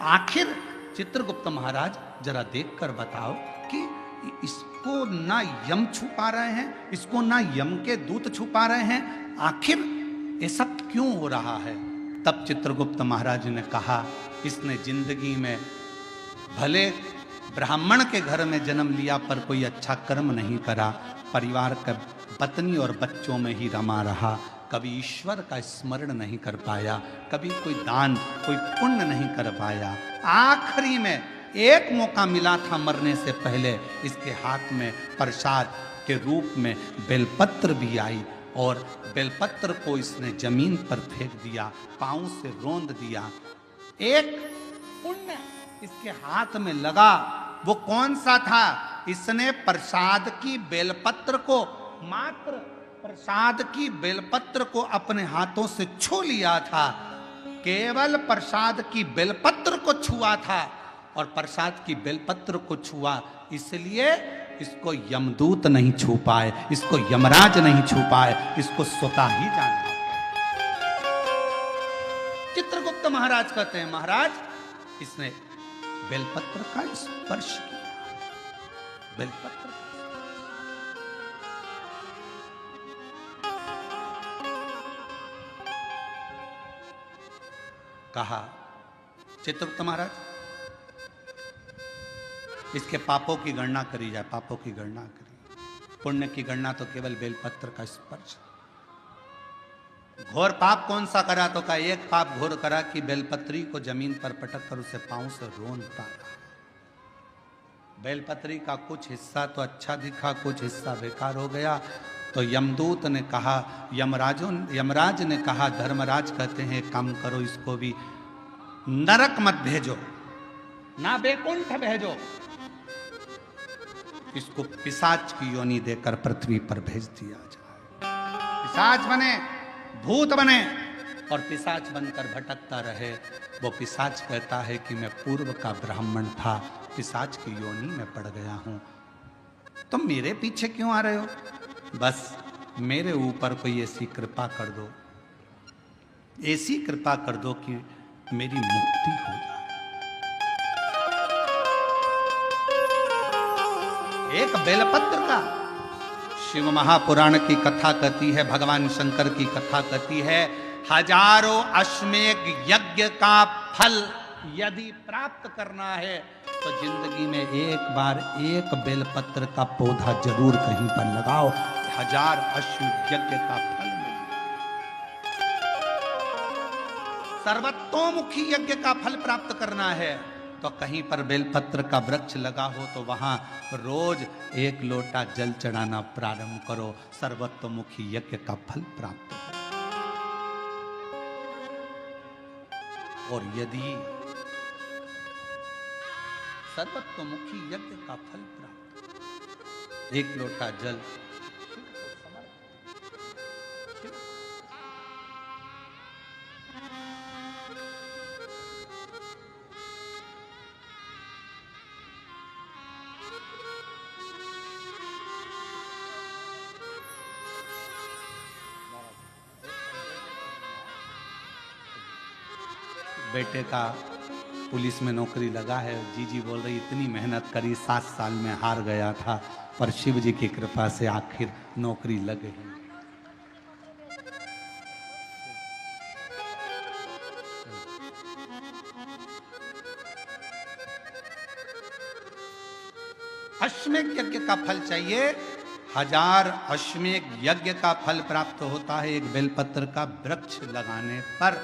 आखिर चित्रगुप्त महाराज जरा देखकर बताओ कि इसको ना यम छू पा रहे हैं, इसको ना यम के दूत छू पा रहे हैं, आखिर ऐसा क्यों हो रहा है। तब चित्रगुप्त महाराज ने कहा, इसने जिंदगी में भले ब्राह्मण के घर में जन्म लिया पर कोई अच्छा कर्म नहीं करा, परिवार का पत्नी और बच्चों में ही रमा रहा, कभी ईश्वर का स्मरण नहीं कर पाया, कभी कोई दान कोई पुण्य नहीं कर पाया। आखिरी में एक मौका मिला था मरने से पहले, इसके हाथ में प्रसाद के रूप में बेलपत्र भी आई और बेलपत्र को इसने जमीन पर फेंक दिया, पांव से रोंद दिया। एक पुण्य इसके हाथ में लगा, वो कौन सा था, इसने प्रसाद की बेलपत्र को, मात्र प्रसाद की बेलपत्र को अपने हाथों से छू लिया था, केवल प्रसाद की बेलपत्र को छुआ था और प्रसाद की बेलपत्र को छुआ, इसलिए इसको यमदूत नहीं छू पाए, इसको यमराज नहीं छू पाए, इसको स्वतः ही जाना। चित्रगुप्त महाराज कहते हैं, महाराज इसने बेलपत्र का स्पर्श किया, बेलपत्र कहा, चित्रगुप्त महाराज इसके पापों की गणना करी जाए, पापों की गणना करी, पुण्य की गणना तो केवल बेलपत्र का स्पर्श। घोर पाप कौन सा करा, तो का एक पाप घोर करा कि बेलपत्री को जमीन पर पटक कर उसे पांव से रोनता रहा। बेलपत्री का कुछ हिस्सा तो अच्छा दिखा, कुछ हिस्सा बेकार हो गया। तो यमदूत ने कहा, यमराज ने कहा, धर्मराज कहते हैं काम करो, इसको भी नरक मत भेजो, ना बैकुंठ भेजो, इसको पिशाच की योनि देकर पृथ्वी पर भेज दिया जाए। पिशाच बने, भूत बने और पिशाच बनकर भटकता रहे। वो पिशाच कहता है कि मैं पूर्व का ब्राह्मण था, पिशाच की योनि में पड़ गया हूं, तुम मेरे पीछे क्यों आ रहे हो, बस मेरे ऊपर कोई ऐसी कृपा कर दो, ऐसी कृपा कर दो कि मेरी मुक्ति हो जाए। एक बेलपत्र का, शिव महापुराण की कथा कहती है, भगवान शंकर की कथा कहती है, हजारों अश्वमेध यज्ञ का फल यदि प्राप्त करना है तो जिंदगी में एक बार एक बेलपत्र का पौधा जरूर कहीं पर लगाओ, 1000 अश्वमेध यज्ञ का फल मिलेगा। सर्वतोमुखी यज्ञ का फल प्राप्त करना है तो कहीं पर बेलपत्र का वृक्ष लगा हो तो वहां रोज 1 लोटा जल चढ़ाना प्रारंभ करो, सर्वतोमुखी यज्ञ का फल प्राप्त हो। और यदि सर्वतोमुखी यज्ञ का फल प्राप्त, 1 लोटा जल बेटे का पुलिस में नौकरी लगा है। जीजी बोल रही इतनी मेहनत करी, 7 साल में हार गया था, पर शिव जी की कृपा से आखिर नौकरी लग गई। अश्वमेध यज्ञ का फल चाहिए, 1000 अश्वमेध यज्ञ का फल प्राप्त होता है एक बेलपत्र का वृक्ष लगाने पर।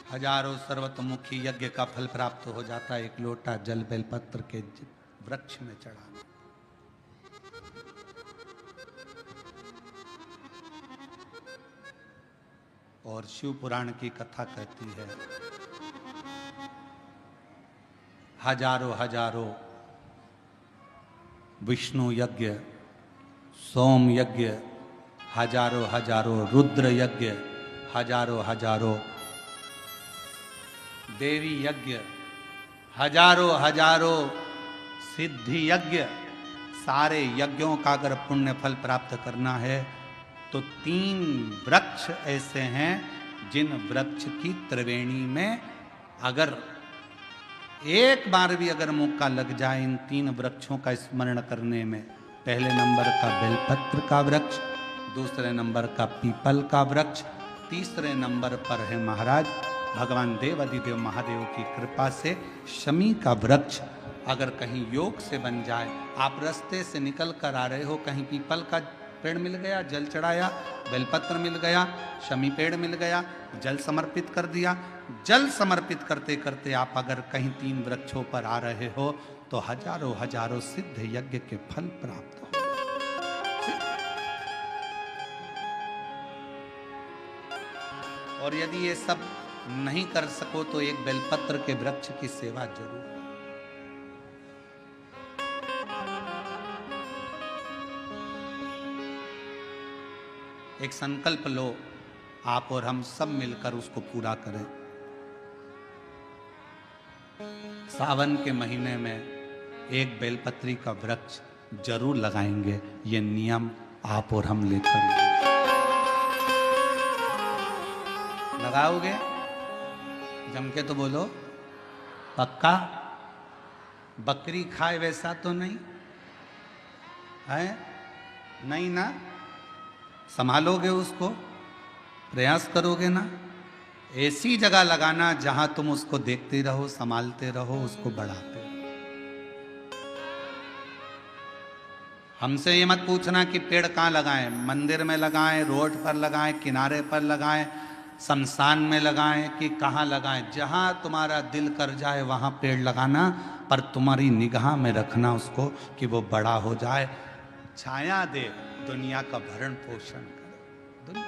हजारों सर्वतोमुखी यज्ञ का फल प्राप्त हो जाता है एक लोटा जल बेलपत्र के वृक्ष में चढ़ाना। और शिव पुराण की कथा कहती है, हजारों विष्णु यज्ञ, सोम यज्ञ, हजारों रुद्र यज्ञ, हजारों देवी यज्ञ, हजारों सिद्धि यज्ञ, सारे यज्ञों का अगर पुण्य फल प्राप्त करना है तो 3 वृक्ष ऐसे हैं जिन वृक्ष की त्रिवेणी में अगर एक बार भी अगर मौका लग जाए इन 3 वृक्षों का स्मरण करने में, पहले नंबर का बेलपत्र का वृक्ष, दूसरे नंबर का पीपल का वृक्ष, तीसरे नंबर पर है महाराज भगवान देव अधिदेव महादेव की कृपा से शमी का वृक्ष। अगर कहीं योग से बन जाए, आप रास्ते से निकल कर आ रहे हो, कहीं पीपल का पेड़ मिल गया, जल चढ़ाया, बेलपत्र मिल गया, शमी पेड़ मिल गया, जल समर्पित कर दिया, जल समर्पित करते करते आप अगर कहीं 3 वृक्षों पर आ रहे हो तो हजारों सिद्ध यज्ञ के फल प्राप्त हो। और यदि ये सब नहीं कर सको तो एक बेलपत्र के वृक्ष की सेवा जरूर। एक संकल्प लो, आप और हम सब मिलकर उसको पूरा करें। सावन के महीने में एक बेलपत्री का वृक्ष जरूर लगाएंगे, ये नियम आप और हम लेकर लगाओगे। जम के तो बोलो, पक्का? बकरी खाए वैसा तो नहीं है? नहीं ना? संभालोगे उसको, प्रयास करोगे ना? ऐसी जगह लगाना जहां तुम उसको देखते रहो, संभालते रहो, उसको बढ़ाते रहो। हमसे ये मत पूछना कि पेड़ कहाँ लगाएं, मंदिर में लगाएं, रोड पर लगाएं, किनारे पर लगाएं, शमशान में लगाएं कि कहाँ लगाएं। जहां तुम्हारा दिल कर जाए वहां पेड़ लगाना, पर तुम्हारी निगाह में रखना उसको कि वो बड़ा हो जाए, छाया दे, दुनिया का भरण पोषण करे,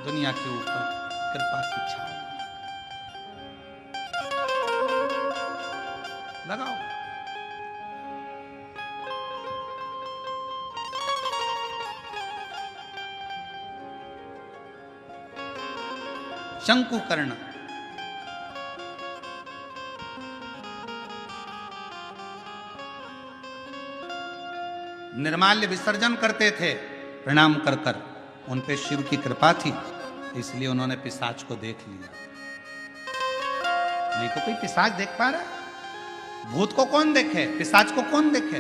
दुनिया के ऊपर कृपा की छाया लगाओ। शंकुकर्ण निर्माल्य विसर्जन करते थे प्रणाम कर कर, उन पे शिव की कृपा थी, इसलिए उन्होंने पिशाच को देख लिया। नहीं तो कोई पिशाच देख पा रहा? भूत को कौन देखे, पिशाच को कौन देखे?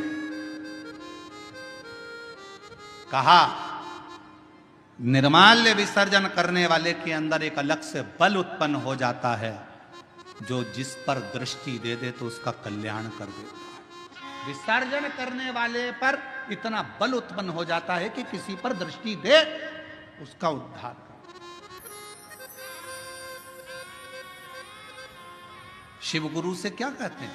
कहा निर्माल्य विसर्जन करने वाले के अंदर एक अलग से बल उत्पन्न हो जाता है, जो जिस पर दृष्टि दे दे तो उसका कल्याण कर देता है। विसर्जन करने वाले पर इतना बल उत्पन्न हो जाता है कि किसी पर दृष्टि दे उसका उद्धार कर। शिव गुरु से क्या कहते हैं?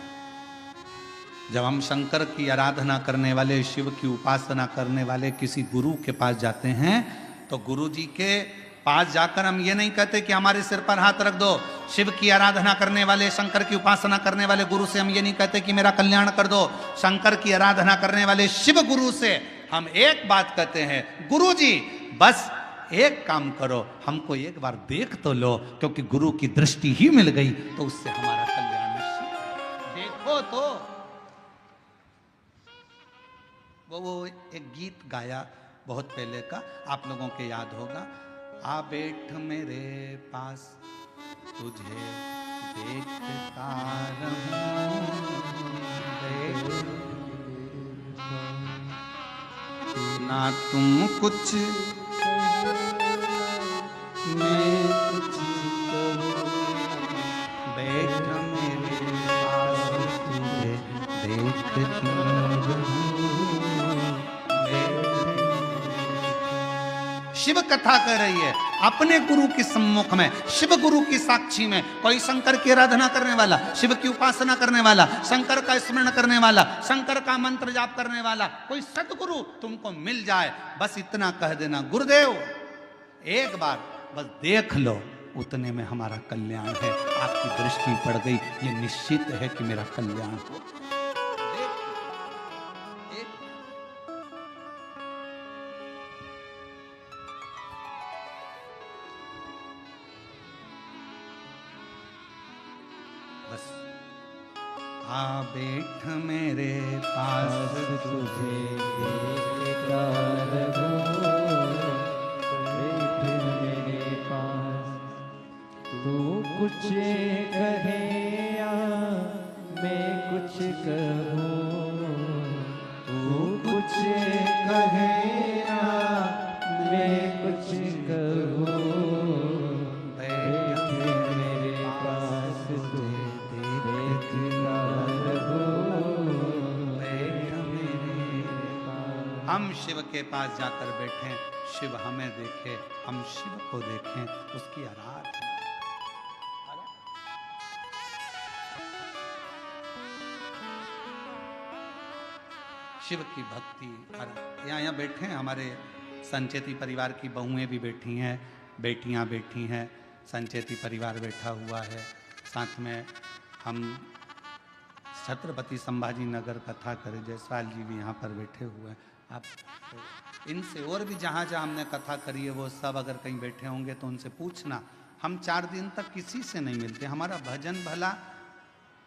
जब हम शंकर की आराधना करने वाले, शिव की उपासना करने वाले किसी गुरु के पास जाते हैं तो गुरु जी के पास जाकर हम ये नहीं कहते कि हमारे सिर पर हाथ रख दो। शिव की आराधना करने वाले, शंकर की उपासना करने वाले गुरु से हम ये नहीं कहते कि मेरा कल्याण कर दो। शंकर की आराधना करने वाले शिव गुरु से हम एक बात कहते हैं, गुरु जी बस एक काम करो, हमको एक बार देख तो लो, क्योंकि गुरु की दृष्टि ही मिल गई तो उससे हमारा कल्याण निश्चित है। देखो तो वो एक गीत गाया बहुत पहले का, आप लोगों के याद होगा, आ बैठ मेरे पास तुझे देखता रहूं, ना तुम कुछ मैं कुछ कहूं, बैठ मेरे पास तुझे देखती रहूं। शिव कथा कर रही है अपने गुरु के सम्मुख में, शिव गुरु की साक्षी में। कोई शंकर की आराधना करने वाला, शिव की उपासना करने वाला, शंकर का स्मरण करने वाला, शंकर का मंत्र जाप करने वाला, कोई सतगुरु तुमको मिल जाए, बस इतना कह देना, गुरुदेव एक बार बस देख लो, उतने में हमारा कल्याण है। आपकी दृष्टि पड़ गई, ये निश्चित है कि मेरा कल्याण हो। बस आ बैठ मेरे पास तुझे देखता रहूं, बैठ मेरे पास, तू कुछ कहे या मैं कुछ कहूँ, तू कुछ कहे या मैं कुछ कहूँ, बैठ मेरे पास तुझे देखता रहूं, बैठ मेरे पास। हम शिव के पास जाकर बैठे, शिव हमें देखे, हम शिव को देखें, उसकी आराधना। शिव की भक्ति। यहाँ बैठे हैं हमारे संचेती परिवार की बहुएं भी बैठी हैं, बेटियां बैठी हैं, संचेती परिवार बैठा हुआ है, साथ में हम छत्रपति संभाजी नगर कथा करे जयसवाल जी भी यहाँ पर बैठे हुए हैं। आप इनसे और भी जहाँ जहाँ हमने कथा करी है वो सब अगर कहीं बैठे होंगे तो उनसे पूछना। हम 4 दिन तक किसी से नहीं मिलते, हमारा भजन भला,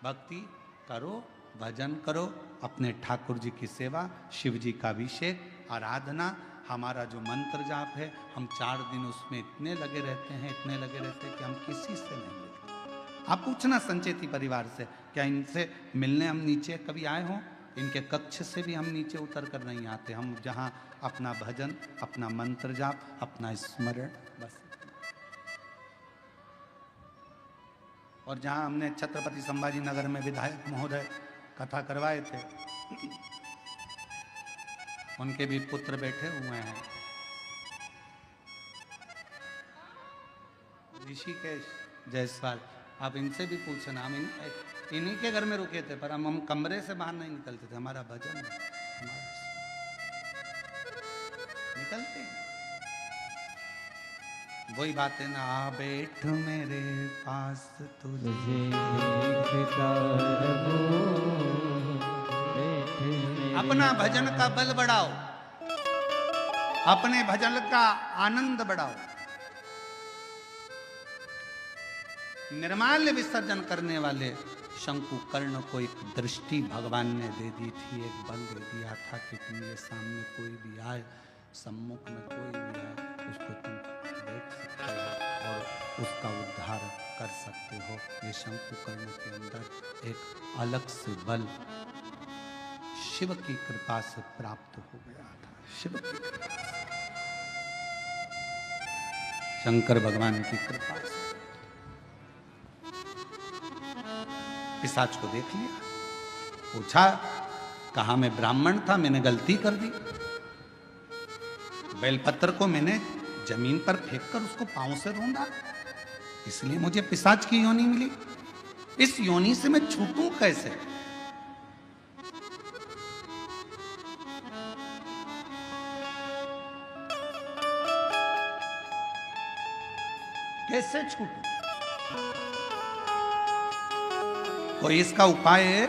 भक्ति करो, भजन करो, अपने ठाकुर जी की सेवा, शिव जी का अभिषेक, आराधना, हमारा जो मंत्र जाप है, हम 4 दिन उसमें इतने लगे रहते हैं, इतने लगे रहते हैं कि हम किसी से नहीं मिलते। आप पूछना संचेती परिवार से, क्या इनसे मिलने हम नीचे कभी आए हों? इनके कक्ष से भी हम नीचे उतर कर नहीं आते, हम जहाँ अपना भजन, अपना मंत्र जाप, अपना स्मरण, बस। और जहाँ हमने छत्रपति संभाजी नगर में विधायक महोदय कथा करवाए थे, उनके भी पुत्र बैठे हुए हैं, ऋषिकेश जायसवाल। आप इनसे भी पूछना, हम इन्हीं के घर में रुके थे, पर हम कमरे से बाहर नहीं निकलते थे, हमारा भजन निकलते हैं। वही बात है ना, आ बैठ मेरे पास तुझे देखता रहूं, बैठ मेरे अपना भजन का बल बढ़ाओ, अपने भजन का आनंद बढ़ाओ। निर्माल्य विसर्जन करने वाले शंकुकर्ण को एक दृष्टि भगवान ने दे दी थी, एक बल दे दिया था कि तुम्हारे सामने कोई भी आए, सम्मुख में कोई भी आए, उसको तुम देख सकते हो और उसका उद्धार कर सकते हो। ये शंकुकर्ण के अंदर एक अलग से बल शिव की कृपा से प्राप्त हो गया था। शिव की कृपा से, शंकर भगवान की कृपा से। पिशाच को देख लिया, पूछा, कहा मैं ब्राह्मण था, मैंने गलती कर दी, बेलपत्र को मैंने जमीन पर फेंककर उसको पांव से रोंदा, इसलिए मुझे पिशाच की योनि मिली। इस योनि से मैं छूटूं कैसे? कैसे छूटूं? कोई इसका उपाय है?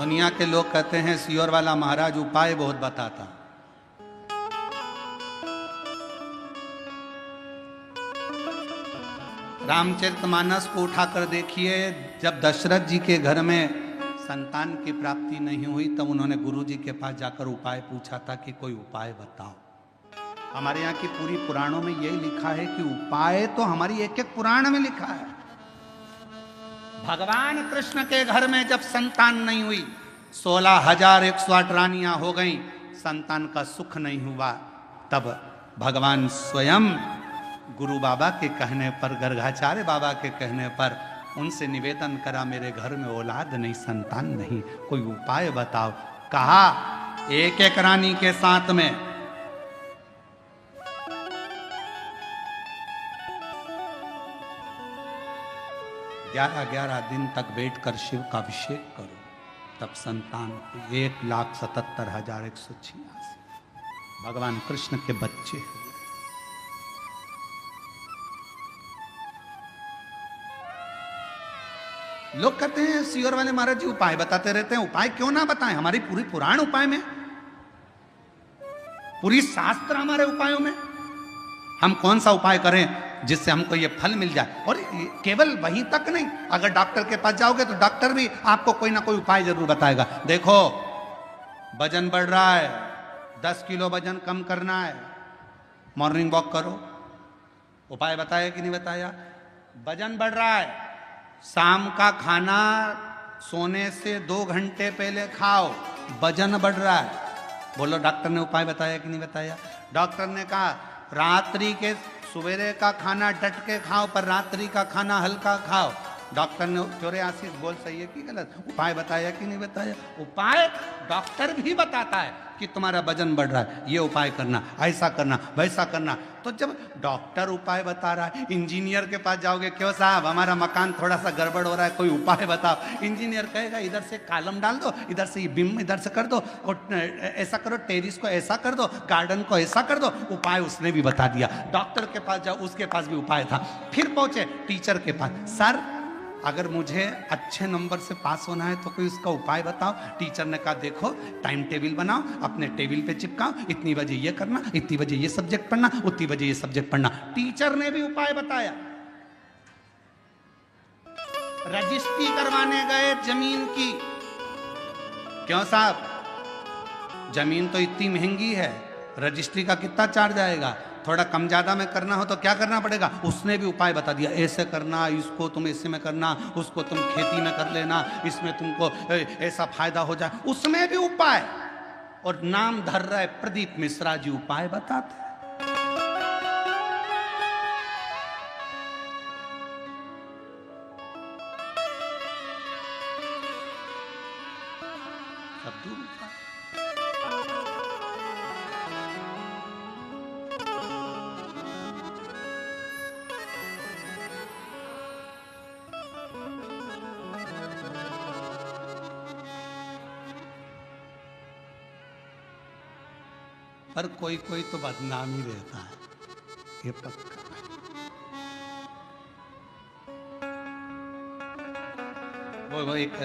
दुनिया के लोग कहते हैं सियोर वाला महाराज उपाय बहुत बताता। रामचरितमानस को उठाकर देखिए, जब दशरथ जी के घर में संतान की प्राप्ति नहीं हुई तब उन्होंने गुरु जी के पास जाकर उपाय पूछा था कि कोई उपाय बताओ। हमारे यहाँ की पूरी पुराणों में यही लिखा है कि उपाय तो हमारी एक एक पुराण में लिखा है। भगवान कृष्ण के घर में जब संतान नहीं हुई, 16,108 रानियां हो गई, संतान का सुख नहीं हुआ, तब भगवान स्वयं गुरु बाबा के कहने पर, गर्गाचार्य बाबा के कहने पर उनसे निवेदन करा, मेरे घर में औलाद नहीं, संतान नहीं, कोई उपाय बताओ। कहा एक एक रानी के साथ में 11-11 दिन तक बैठकर शिव का अभिषेक करो, तब संतान 1,77,186 भगवान कृष्ण के बच्चे हुए। लोग कहते हैं सियोर वाले महाराज जी उपाय बताते रहते हैं। उपाय क्यों ना बताएं? हमारी पूरी पुराण उपाय में, पूरी शास्त्र हमारे उपायों में। हम कौन सा उपाय करें जिससे हमको ये फल मिल जाए? और केवल वहीं तक नहीं, अगर डॉक्टर के पास जाओगे तो डॉक्टर भी आपको कोई ना कोई उपाय जरूर बताएगा। देखो वजन बढ़ रहा है, 10 किलो वजन कम करना है, मॉर्निंग वॉक करो। उपाय बताया कि नहीं बताया? वजन बढ़ रहा है, शाम का खाना सोने से 2 घंटे पहले खाओ, वजन बढ़ रहा है। बोलो डॉक्टर ने उपाय बताया कि नहीं बताया? डॉक्टर ने कहा रात्रि के सवेरे का खाना डट के खाओ, पर रात्रि का खाना हल्का खाओ। डॉक्टर ने, क्यों रे आशीष बोल सही है कि गलत? उपाय बताया कि नहीं बताया? उपाय डॉक्टर भी बताता है कि तुम्हारा वजन बढ़ रहा है, ये उपाय करना, ऐसा करना, वैसा करना। तो जब डॉक्टर उपाय बता रहा है, इंजीनियर के पास जाओगे, क्यों साहब हमारा मकान थोड़ा सा गड़बड़ हो रहा है, कोई उपाय बताओ। इंजीनियर कहेगा इधर से कॉलम डाल दो, इधर से ये बीम इधर से कर दो, और ऐसा करो, टेरिस को ऐसा कर दो, गार्डन को ऐसा कर दो। उपाय उसने भी बता दिया। डॉक्टर के पास जाओ, उसके पास भी उपाय था। फिर पहुंचे टीचर के पास, सर अगर मुझे अच्छे नंबर से पास होना है तो कोई उसका उपाय बताओ। टीचर ने कहा देखो टाइम टेबल बनाओ, अपने टेबल पे चिपकाओ, इतनी बजे ये करना, इतनी बजे ये सब्जेक्ट पढ़ना, उतनी बजे ये सब्जेक्ट पढ़ना। टीचर ने भी उपाय बताया। रजिस्ट्री करवाने गए जमीन की, क्यों साहब जमीन तो इतनी महंगी है, रजिस्ट्री का कितना चार्ज आएगा? थोड़ा कम ज्यादा में करना हो तो क्या करना पड़ेगा? उसने भी उपाय बता दिया, ऐसे करना, इसको तुम ऐसे में करना, उसको तुम खेती में कर लेना, इसमें तुमको ऐसा फायदा हो जाए। उसमें भी उपाय। और नाम धर रहा है प्रदीप मिश्रा जी, उपाय बताते हैं। सब दूर उपाय। पर कोई कोई तो बदनाम ही रहता है, ये पक्का। वो एक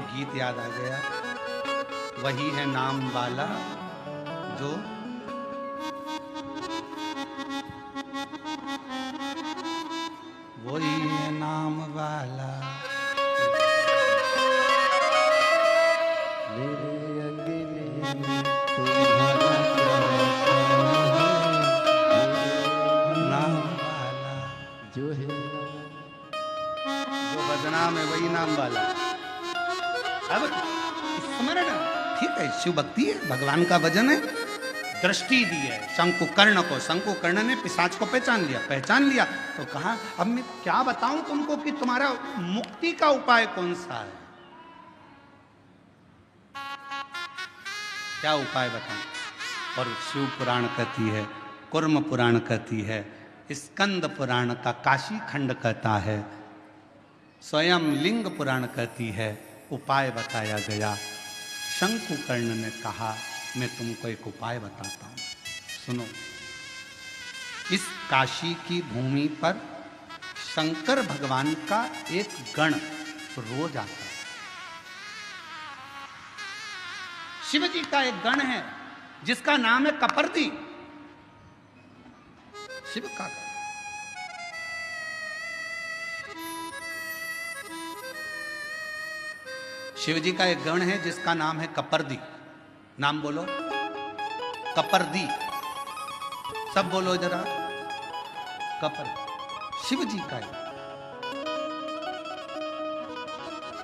गीत याद आ गया, वही है नाम वाला जो वही है नाम वाला में, वही नाम वाला। अब स्मरण ठीक है, शिव भक्ति है, भगवान का भजन है, दृष्टि दी है शंकुकर्ण को। शंकुकर्ण ने पिशाच को पहचान लिया तो कहा अब मैं क्या बताऊं तुमको कि तुम्हारा मुक्ति का उपाय कौन सा है? क्या उपाय बताऊं? और शिव पुराण कहती है, कुर्म पुराण कहती है, स्कंद पुराण का काशी खंड कहता है, स्वयं लिंग पुराण कहती है, उपाय बताया गया। शंकुकर्ण ने कहा मैं तुमको एक उपाय बताता हूं, सुनो। इस काशी की भूमि पर शंकर भगवान का एक गण रोज आता है। शिव जी का एक गण है जिसका नाम है कपर्दी। शिव का गण। शिव जी का एक गण है जिसका नाम है कपर्दी। नाम बोलो, कपर्दी। सब बोलो जरा, कपर। शिव जी का है।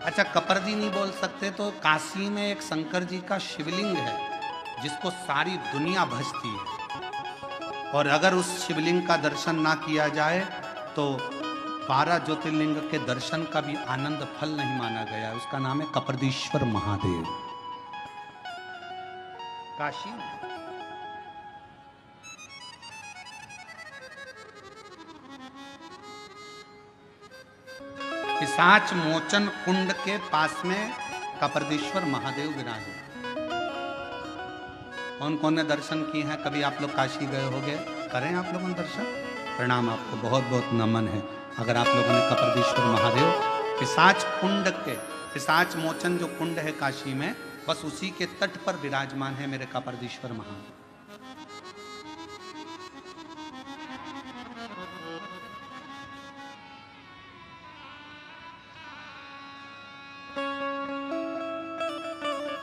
अच्छा, कपर्दी नहीं बोल सकते तो काशी में एक शंकर जी का शिवलिंग है जिसको सारी दुनिया भजती है, और अगर उस शिवलिंग का दर्शन ना किया जाए तो 12 ज्योतिर्लिंग के दर्शन का भी आनंद फल नहीं माना गया। उसका नाम है कपर्दीश्वर महादेव, काशी में। पिशाच मोचन कुंड के पास में कपर्दीश्वर महादेव विराजे। कौन कौन ने दर्शन किए हैं? कभी आप लोग काशी गए होंगे, करें आप लोगों ने दर्शन? प्रणाम, आपको बहुत बहुत नमन है। अगर आप लोगों ने कपर्दीश्वर महादेव पिशाच कुंड के, पिशाच मोचन जो कुंड है काशी में, बस उसी के तट पर विराजमान है मेरे कपर्दीश्वर महादेव।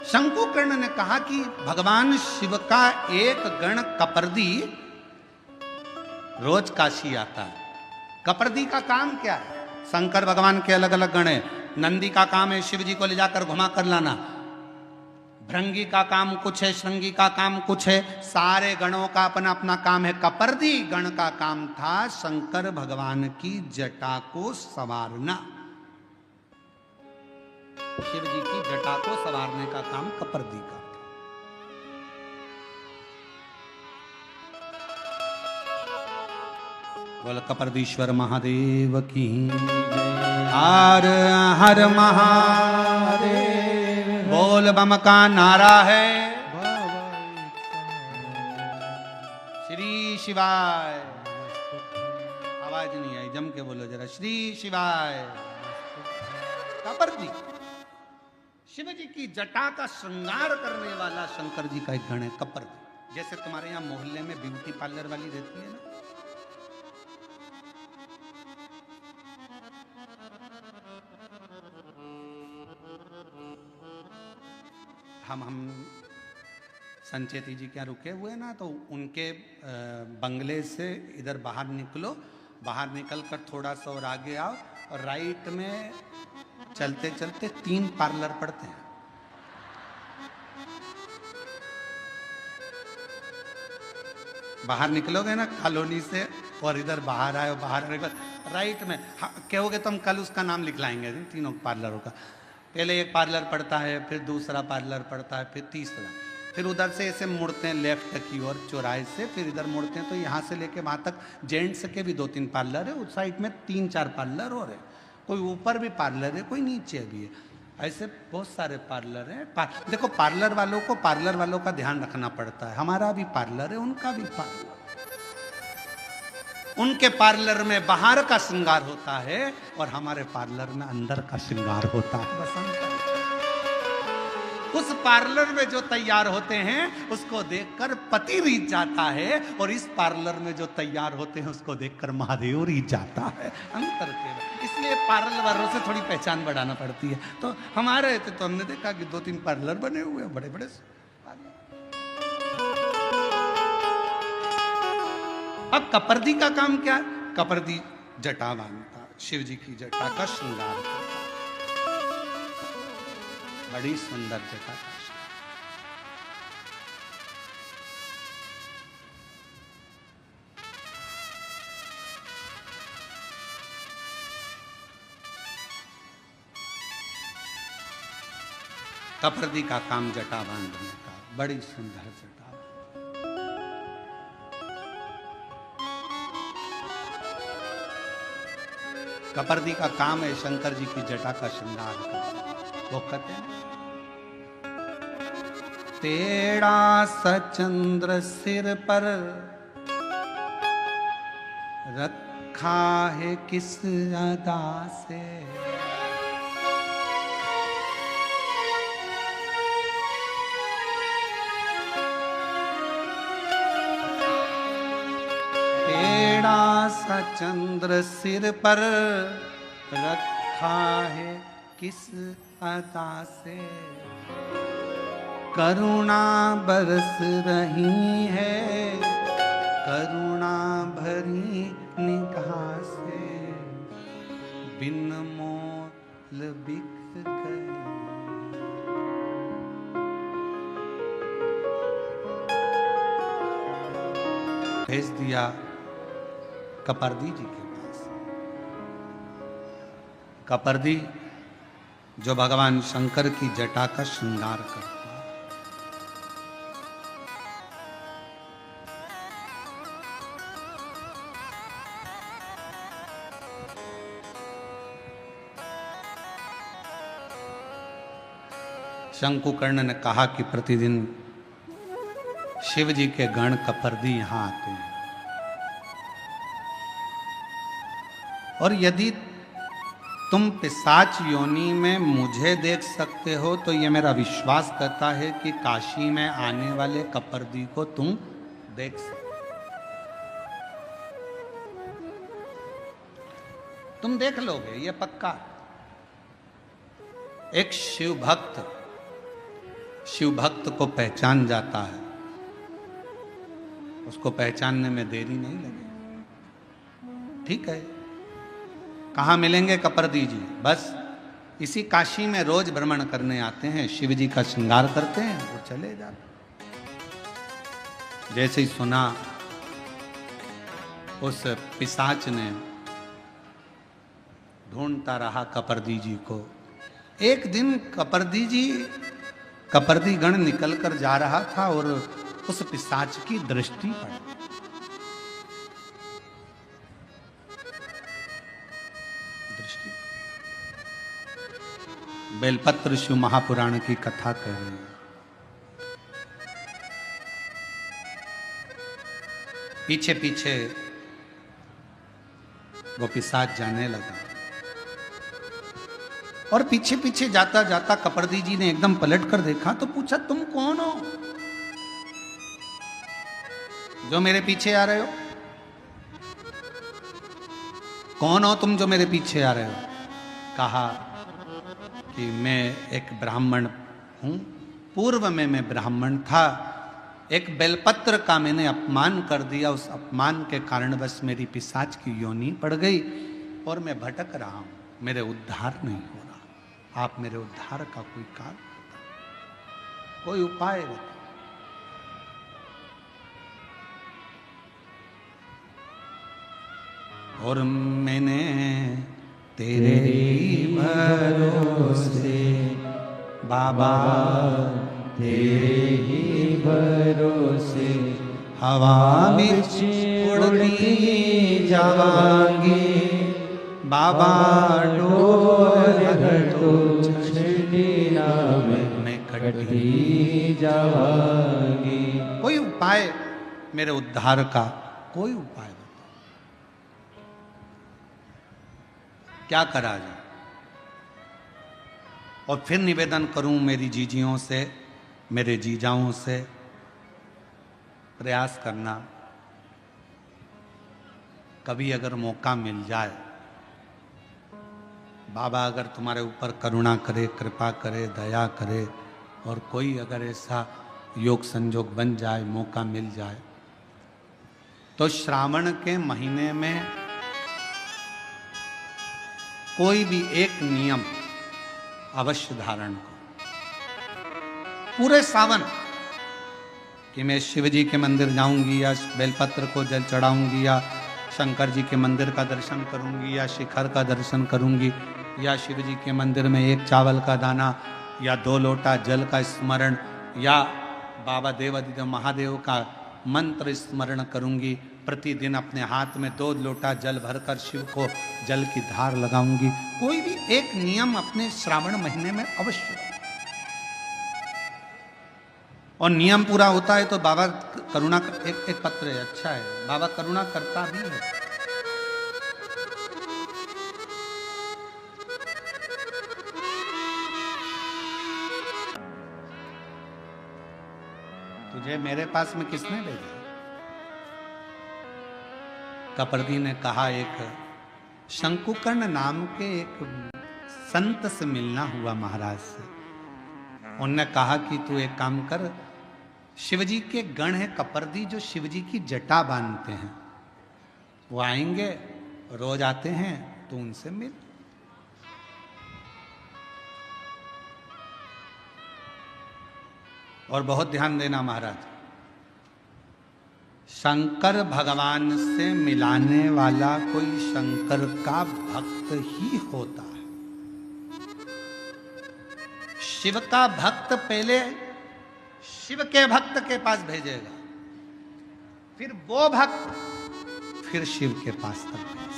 शंकुकर्ण ने कहा कि भगवान शिव का एक गण कपर्दी रोज काशी आता है। कपर्दी का काम क्या है? शंकर भगवान के अलग अलग गण है। नंदी का काम है शिव जी को ले जाकर घुमा कर लाना, भृंगी का काम कुछ है, श्रृंगी का काम कुछ है, सारे गणों का अपना अपना काम है। कपर्दी गण का काम था शंकर भगवान की जटा को संवारना। शिव जी की जटा को संवारने का काम कपर्दी का था। बोल कपर्दीश्वर महादेव की हर हर महादेव। बोल बम का नारा है श्री शिवाय। आवाज नहीं आई, जम के बोलो जरा, श्री शिवाय। कपर्दी शिव जी की जटा का श्रृंगार करने वाला शंकर जी का एक गण है कपर्दी। जैसे तुम्हारे यहाँ मोहल्ले में ब्यूटी पार्लर वाली रहती है ना, हम संचेती जी क्या रुके हुए ना, तो उनके बंगले से इधर बाहर निकलो, बाहर निकलकर थोड़ा सा और आगे आओ, और राइट में चलते चलते 3 पार्लर पड़ते हैं। बाहर निकलोगे ना कॉलोनी से और इधर बाहर आए, बाहर आने के बाद राइट में कहोगे तो हम कल उसका नाम लिखलाएंगे तीनों पार्लरों का। पहले एक पार्लर पड़ता है, फिर दूसरा पार्लर पड़ता है, फिर तीसरा, फिर उधर से ऐसे मुड़ते हैं लेफ्ट की ओर चौराहे से, फिर इधर मुड़ते हैं तो यहाँ से लेके वहाँ तक जेंट्स के भी 2-3 पार्लर है, उस साइड में 3-4 पार्लर और है, कोई ऊपर भी पार्लर है, कोई नीचे भी है, ऐसे बहुत सारे पार्लर हैं। देखो पार्लर वालों का ध्यान रखना पड़ता है। हमारा भी पार्लर है, उनका भी पार्लर। उनके पार्लर में बाहर का श्रृंगार होता है और हमारे पार्लर में अंदर का श्रृंगार होता है। बसंत उस पार्लर में जो तैयार होते हैं उसको देखकर पति रीझ जाता है, और इस पार्लर में जो तैयार होते हैं उसको देखकर महादेव रीझ जाता है। अंतर केवल इसलिए पार्लर वालों से थोड़ी पहचान बढ़ाना पड़ती है। तो हमारे तो हमने देखा कि 2-3 पार्लर बने हुए हैं, बड़े बड़े। अब कपर्दी का काम क्या है? कपर्दी जटा बांधता, शिव जी की जटा का श्रृंगार करता, बड़ी सुंदर जटा का। कपर्दी का काम जटा बांधने का, बड़ी सुंदर जटा। कपर्दी का काम है शंकर जी की जटा का श्रृंगार करना। वो कहते हैं तेरा सचंद्र सिर पर रखा है किस अदा से, सा चंद्र सिर पर रखा है किस अदा से, करुणा बरस रही है करुणा भरी निगाह से, बिन मोल बिक गई। भेज दिया कपर्दी जी के पास। कपर्दी जो भगवान शंकर की जटा का श्रृंगार करता, शंकुकर्ण ने कहा कि प्रतिदिन शिव जी के गण कपर्दी यहां आते हैं, और यदि तुम पिशाच योनि में मुझे देख सकते हो तो यह मेरा विश्वास करता है कि काशी में आने वाले कपर्दी को तुम देख सकते हो। तुम देख लोगे, यह पक्का। एक शिव भक्त को पहचान जाता है, उसको पहचानने में देरी नहीं लगेगी। ठीक है, कहाँ मिलेंगे कपर्दी जी? बस इसी काशी में रोज भ्रमण करने आते हैं, शिव जी का श्रृंगार करते हैं और चले जाते। जैसे ही सुना, उस पिशाच ने ढूंढता रहा कपर्दी जी को। एक दिन कपर्दी गण निकल कर जा रहा था और उस पिशाच की दृष्टि पड़ी। बेलपत्र शिव महापुराण की कथा कह रही है। पीछे पीछे वो पिशाच जाने लगा, और पीछे पीछे जाता जाता कपर्दी जी ने एकदम पलट कर देखा तो पूछा, तुम कौन हो जो मेरे पीछे आ रहे हो? कौन हो तुम जो मेरे पीछे आ रहे हो? कहा कि मैं एक ब्राह्मण हूं, पूर्व में मैं ब्राह्मण था, एक बेलपत्र का मैंने अपमान कर दिया, उस अपमान के कारणवश मेरी पिशाच की योनि पड़ गई और मैं भटक रहा हूं, मेरे उद्धार नहीं हो रहा। आप मेरे उद्धार का कोई कारण, कोई उपाय बताओ। और मैंने तेरे ही भरोसे बाबा, तेरे ही भरोसे हवा बिच उड़ती जावांगी बाबा, डोर अगर तो छड़ी नाम मैं कटी जावांगी। कोई उपाय, मेरे उद्धार का कोई उपाय बताओ, क्या करा जाए? और फिर निवेदन करूं मेरी जीजियों से, मेरे जीजाओं से, प्रयास करना कभी अगर मौका मिल जाए, बाबा अगर तुम्हारे ऊपर करुणा करे, कृपा करे, दया करे, और कोई अगर ऐसा योग संजोग बन जाए, मौका मिल जाए, तो श्रावण के महीने में कोई भी एक नियम अवश्य धारण करो पूरे सावन, कि मैं शिव जी के मंदिर जाऊंगी या बेलपत्र को जल चढ़ाऊंगी या शंकर जी के मंदिर का दर्शन करूंगी या शिखर का दर्शन करूंगी या शिव जी के मंदिर में एक चावल का दाना या 2 लोटा जल का स्मरण या बाबा देवादिदेव महादेव का मंत्र स्मरण करूंगी। प्रतिदिन अपने हाथ में 2 लोटा जल भरकर शिव को जल की धार लगाऊंगी। कोई भी एक नियम अपने श्रावण महीने में अवश्य, और नियम पूरा होता है तो बाबा करुणा एक पत्र है, अच्छा है, बाबा करुणा करता भी है। तुझे मेरे पास में किसने भेजा? कपर्दी ने कहा, एक शंकुकर्ण नाम के एक संत से मिलना हुआ महाराज से। उनने कहा कि तू एक काम कर, शिवजी के गण है कपर्दी जो शिवजी की जटा बांधते हैं, वो आएंगे, रोज आते हैं, तू उनसे मिल। और बहुत ध्यान देना महाराज, शंकर भगवान से मिलाने वाला कोई शंकर का भक्त ही होता है। शिव का भक्त पहले शिव के भक्त के पास भेजेगा, फिर वो भक्त फिर शिव के पास तक भेजेगा।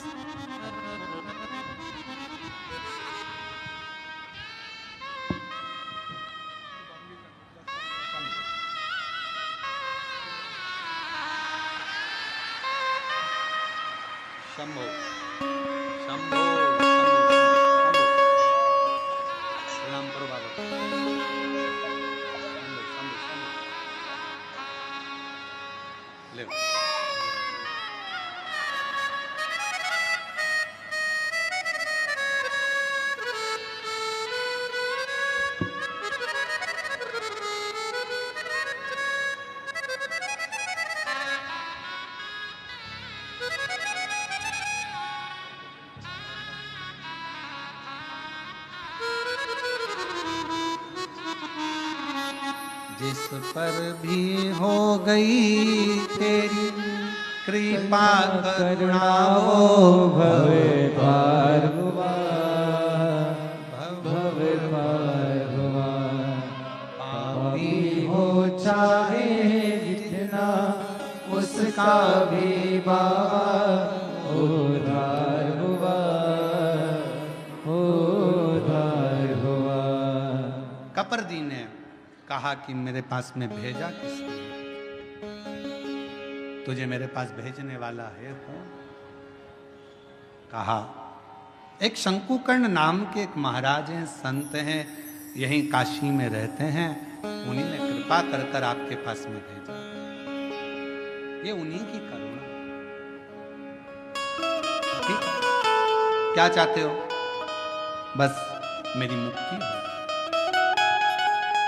शंभो शंभो शंभो, प्रणाम करो बाबा। शंभो शंभो शंभो, ले जिस पर भी हो गई तेरी कृपा करुणा हो, भवे पार हुआ, भवे पार हुआ। पापी हो चाहे जितना, उसका भी बाबा उद्धार हुआ, उद्धार हुआ। कपर्दी ने कहा कि मेरे पास में भेजा किसने, तुझे मेरे पास भेजने वाला है कौन? कहा, एक शंकुकर्ण नाम के एक महाराज हैं, संत हैं, यहीं काशी में रहते हैं, उन्हीं ने कृपा कर कर आपके पास में भेजा। ये उन्हीं की करुणा। ठीक, क्या चाहते हो? बस मेरी मुक्ति हो।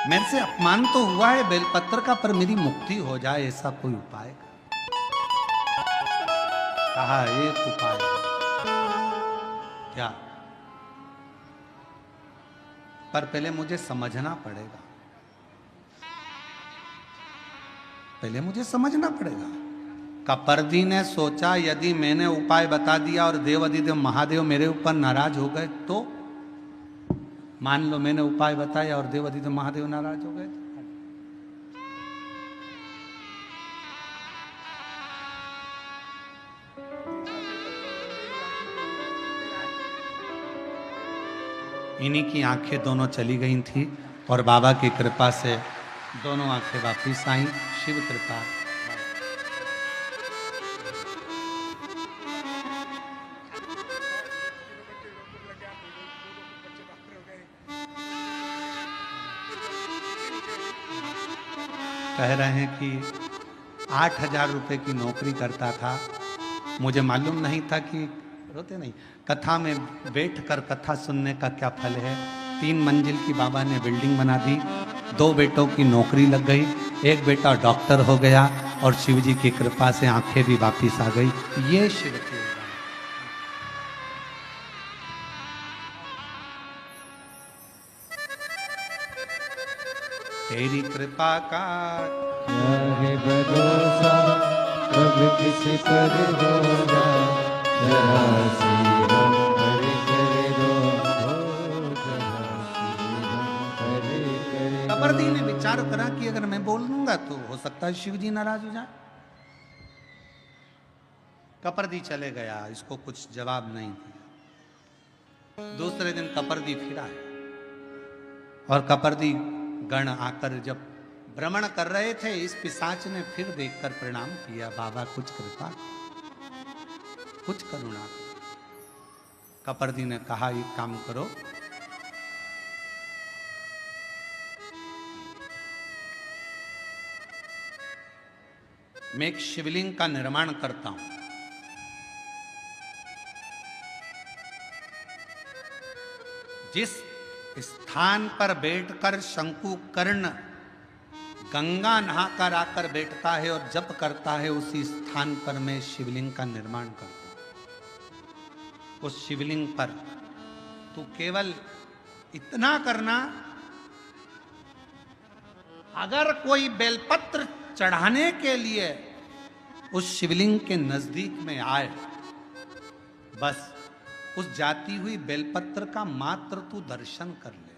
मेरे से अपमान तो हुआ है बेलपत्र का, पर मेरी मुक्ति हो जाए, ऐसा कोई उपाय का? कहा, एक उपाय है। क्या? पर पहले मुझे समझना पड़ेगा, पहले मुझे समझना पड़ेगा। कपर्दी ने सोचा, यदि मैंने उपाय बता दिया और देवाधिदेव महादेव मेरे ऊपर नाराज हो गए तो? मान लो मैंने उपाय बताया और देवाधिदेव महादेव नाराज हो गए। इन्हीं की आंखें दोनों चली गई थी और बाबा की कृपा से दोनों आंखें वापिस आई। शिव कृपा। कह रहे हैं कि 8,000 रुपए की नौकरी करता था, मुझे मालूम नहीं था कि, रोते नहीं, कथा में बैठकर कथा सुनने का क्या फल है। 3 मंजिल की बाबा ने बिल्डिंग बना दी, 2 बेटों की नौकरी लग गई, एक बेटा डॉक्टर हो गया और शिव जी की कृपा से आंखें भी वापिस आ गई। ये शिव की तेरी कृपा का क्या है भरोसा, कब किसी पर होगा, जरा सी हम हरि करे दो, जरा सी हम हरि करे दो। कपर्दी ने विचार करा कि अगर मैं बोल दूंगा तो हो सकता है शिव जी नाराज हो जाए। कपर्दी चले गया, इसको कुछ जवाब नहीं दिया। दूसरे दिन कपर्दी फिर आया और कपर्दी गण आकर जब भ्रमण कर रहे थे, इस पिशाच ने फिर देखकर प्रणाम किया, बाबा कुछ कृपा, कुछ करुणा। कपर्दी ने कहा, एक काम करो, मैं एक शिवलिंग का निर्माण करता हूं, जिस स्थान पर बैठकर शंकुकर्ण गंगा नहाकर आकर बैठता है और जप करता है, उसी स्थान पर मैं शिवलिंग का निर्माण करता हूं। उस शिवलिंग पर तू केवल इतना करना, अगर कोई बेलपत्र चढ़ाने के लिए उस शिवलिंग के नजदीक में आए, बस उस जाती हुई बेलपत्र का मात्र तू दर्शन कर ले।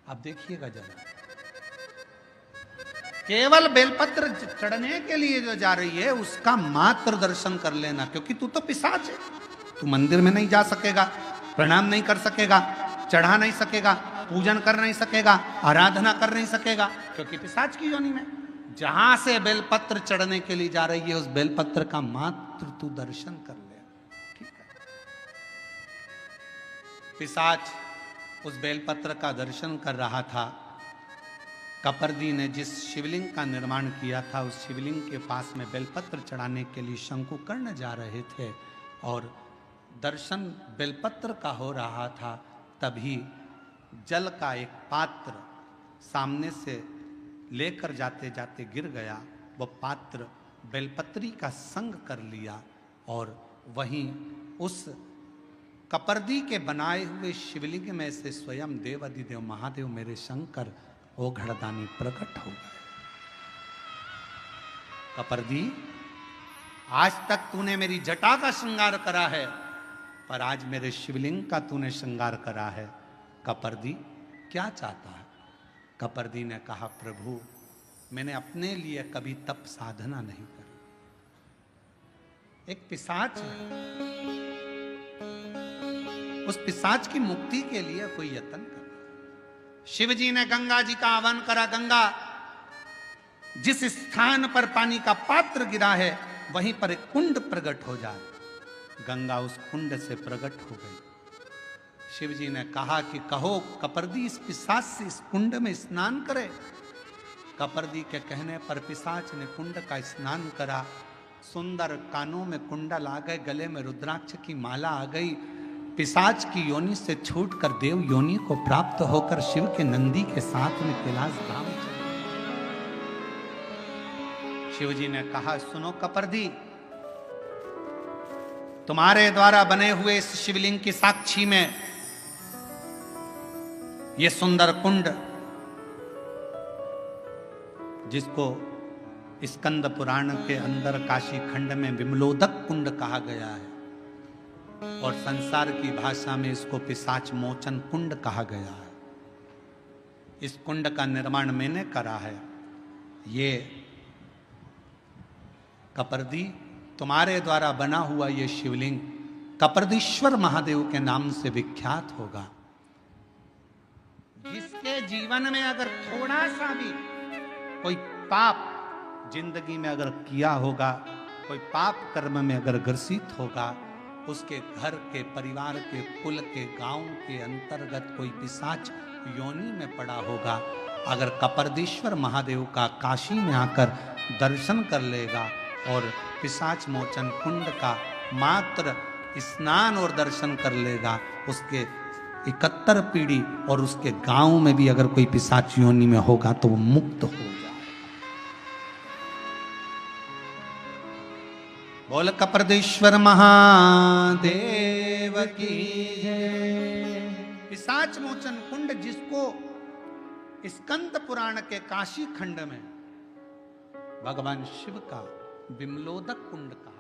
अब देखिएगा जरा, केवल बेलपत्र चढ़ने के लिए जो जा रही है उसका मात्र दर्शन कर लेना, क्योंकि तू तो पिशाच है। तू मंदिर में नहीं जा सकेगा, प्रणाम नहीं कर सकेगा, चढ़ा नहीं सकेगा, पूजन कर नहीं सकेगा, आराधना कर नहीं सकेगा, क्योंकि पिशाच की योनि में। जहां से बेलपत्र चढ़ने के लिए जा रही है उस बेलपत्र का मात्र तू दर्शन कर ले, ठीक है। पिशाच उस बेलपत्र का दर्शन कर रहा था। कपर्दी ने जिस शिवलिंग का निर्माण किया था, उस शिवलिंग के पास में बेलपत्र चढ़ाने के लिए शंकुकर्ण जा रहे थे और दर्शन बेलपत्र का हो रहा था। तभी जल का एक पात्र सामने से लेकर जाते जाते गिर गया। वह पात्र बेलपत्री का संग कर लिया और वहीं उस कपर्दी के बनाए हुए शिवलिंग में से स्वयं देवाधिदेव महादेव मेरे शंकर वो घड़दानी प्रकट हो गए। कपर्दी, आज तक तूने मेरी जटा का श्रृंगार करा है, पर आज मेरे शिवलिंग का तूने श्रृंगार करा है। कपर्दी क्या चाहता है? कपर्दी ने कहा, प्रभु मैंने अपने लिए कभी तप साधना नहीं करी। एक पिशाच है, उस पिशाच की मुक्ति के लिए कोई यत्न कर। शिव जी ने गंगा जी का आह्वान करा। गंगा, जिस स्थान पर पानी का पात्र गिरा है वहीं पर एक कुंड प्रकट हो जाए। गंगा उस कुंड से प्रकट हो गई। शिव जी ने कहा कि कहो कपर्दी इस पिशाच से इस कुंड में स्नान करे। कपर्दी के कहने पर पिशाच ने कुंड का स्नान करा। सुंदर कानों में कुंडल आ गए, गले में रुद्राक्ष की माला आ गई। पिशाच की योनि से छूटकर देव योनि को प्राप्त होकर शिव के नंदी के साथ में कैलाश धाम चले। शिव जी ने कहा, सुनो कपर्दी, तुम्हारे द्वारा बने हुए इस शिवलिंग की साक्षी में ये सुंदर कुंड, जिसको स्कंद पुराण के अंदर काशी खंड में विमलोदक कुंड कहा गया है और संसार की भाषा में इसको पिशाच मोचन कुंड कहा गया है। इस कुंड का निर्माण मैंने करा है। ये कपर्दी, तुम्हारे द्वारा बना हुआ ये शिवलिंग कपर्दीश्वर महादेव के नाम से विख्यात होगा। जिसके जीवन में अगर थोड़ा सा भी कोई पाप जिंदगी में अगर किया होगा, कोई पाप कर्म में अगर ग्रसित होगा, उसके घर के, परिवार के, कुल के, गांव के अंतर्गत कोई पिशाच योनि में पड़ा होगा, अगर कपर्दीश्वर महादेव का काशी में आकर दर्शन कर लेगा और पिशाच मोचन कुंड का मात्र स्नान और दर्शन कर लेगा, उसके 71 पीढ़ी और उसके गांव में भी अगर कोई पिशाच योनि में होगा तो वो मुक्त हो जाए। बोल कपर्दीश्वर महादेव की जय। पिशाच मोचन कुंड, जिसको स्कंद पुराण के काशी खंड में भगवान शिव का विमलोदक कुंड कहा।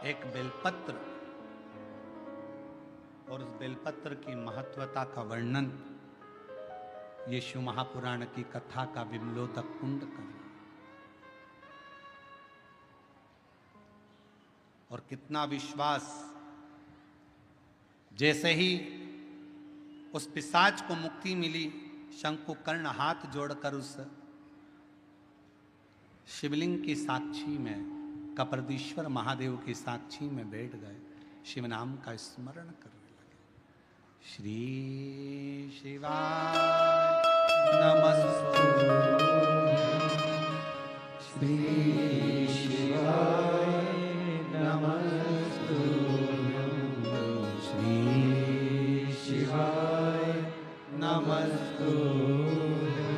एक बेलपत्र और उस बेलपत्र की महत्वता का वर्णन ये शिव महापुराण की कथा का विमलोदक कुंड कर। और कितना विश्वास, जैसे ही उस पिशाच को मुक्ति मिली, शंकुकर्ण हाथ जोड़कर उस शिवलिंग की साक्षी में, कपर्दीश्वर महादेव की साक्षी में बैठ गए, शिव नाम का स्मरण करने लगे। श्री शिवाय नमस्तु, श्री शिवाय नमस्तुभ्यं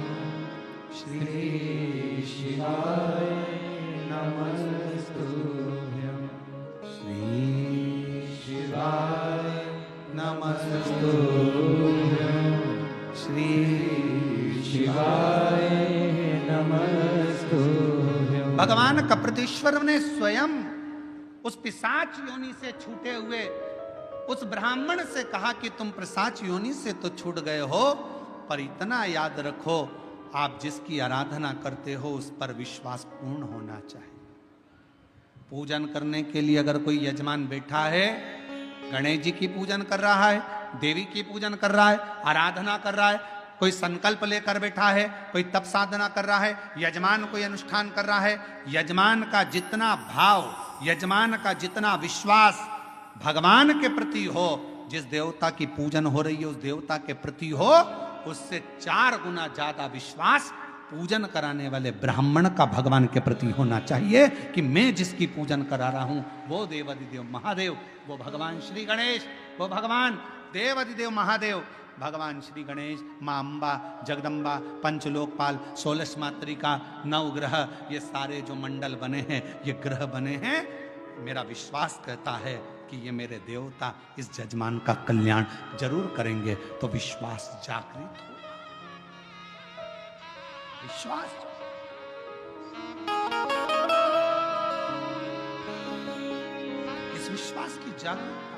श्री शिवाय नमस्तुभ्यं श्री शिवाय नमस्तुभ्यं श्री शिवाय नमस्तुभ्यं। भगवान कपृतेश्वर ने स्वयं उस पिशाच योनि से छूटे हुए उस ब्राह्मण से कहा कि तुम पिशाच योनि से तो छूट गए हो, पर इतना याद रखो, आप जिसकी आराधना करते हो उस पर विश्वास पूर्ण होना चाहिए। पूजन करने के लिए अगर कोई यजमान बैठा है, गणेश जी की पूजन कर रहा है, देवी की पूजन कर रहा है, आराधना कर रहा है, कोई संकल्प लेकर बैठा है, कोई तप साधना कर रहा है, यजमान कोई अनुष्ठान कर रहा है, यजमान का जितना भाव, यजमान का जितना विश्वास भगवान के प्रति हो, जिस देवता की पूजन हो रही है उस देवता के प्रति हो, उससे 4 गुना ज्यादा विश्वास पूजन कराने वाले ब्राह्मण का भगवान के प्रति होना चाहिए कि मैं जिसकी पूजन करा रहा हूं वो देवाधिदेव महादेव, वो भगवान श्री गणेश, वो भगवान देवाधिदेव महादेव, भगवान श्री गणेश, माँ अम्बा, जगदम्बा, पंचलोकपाल, 16 मातृका, 9 ग्रह, ये सारे जो मंडल बने हैं, ये ग्रह बने हैं, मेरा विश्वास कहता है कि ये मेरे देवता इस जजमान का कल्याण जरूर करेंगे। तो विश्वास जागृत हो, विश्वास, इस विश्वास की जागरूकता।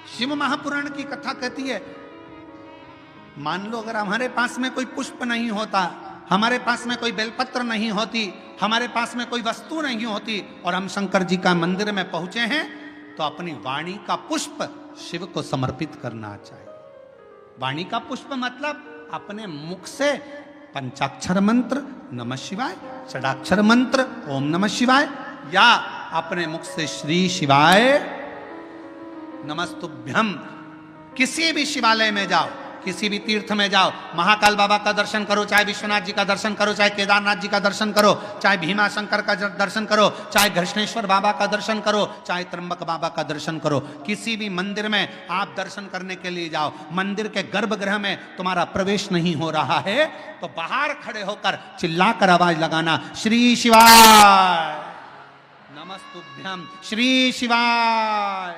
शिव महापुराण की कथा कहती है, मान लो अगर हमारे पास में कोई पुष्प नहीं होता, हमारे पास में कोई बेलपत्र नहीं होती, हमारे पास में कोई वस्तु नहीं होती और हम शंकर जी का मंदिर में पहुंचे हैं, तो अपनी वाणी का पुष्प शिव को समर्पित करना चाहिए। वाणी का पुष्प मतलब अपने मुख से पंचाक्षर मंत्र नमः शिवाय, षडाक्षर मंत्र ओम नमः शिवाय, या अपने मुख से श्री शिवाय नमस्तुभ्यम। किसी भी शिवालय में जाओ, किसी भी तीर्थ में जाओ, महाकाल बाबा का दर्शन करो, चाहे विश्वनाथ जी का दर्शन करो, चाहे केदारनाथ जी का दर्शन करो, चाहे भीमा शंकर का दर्शन करो, चाहे घृष्णेश्वर बाबा का दर्शन करो, चाहे त्र्यंबक बाबा का दर्शन करो, किसी भी मंदिर में आप दर्शन करने के लिए जाओ, मंदिर के गर्भगृह में तुम्हारा प्रवेश नहीं हो रहा है तो बाहर खड़े होकर चिल्लाकर आवाज लगाना, श्री शिवाय नमस्तुभ्यम, श्री शिवाय।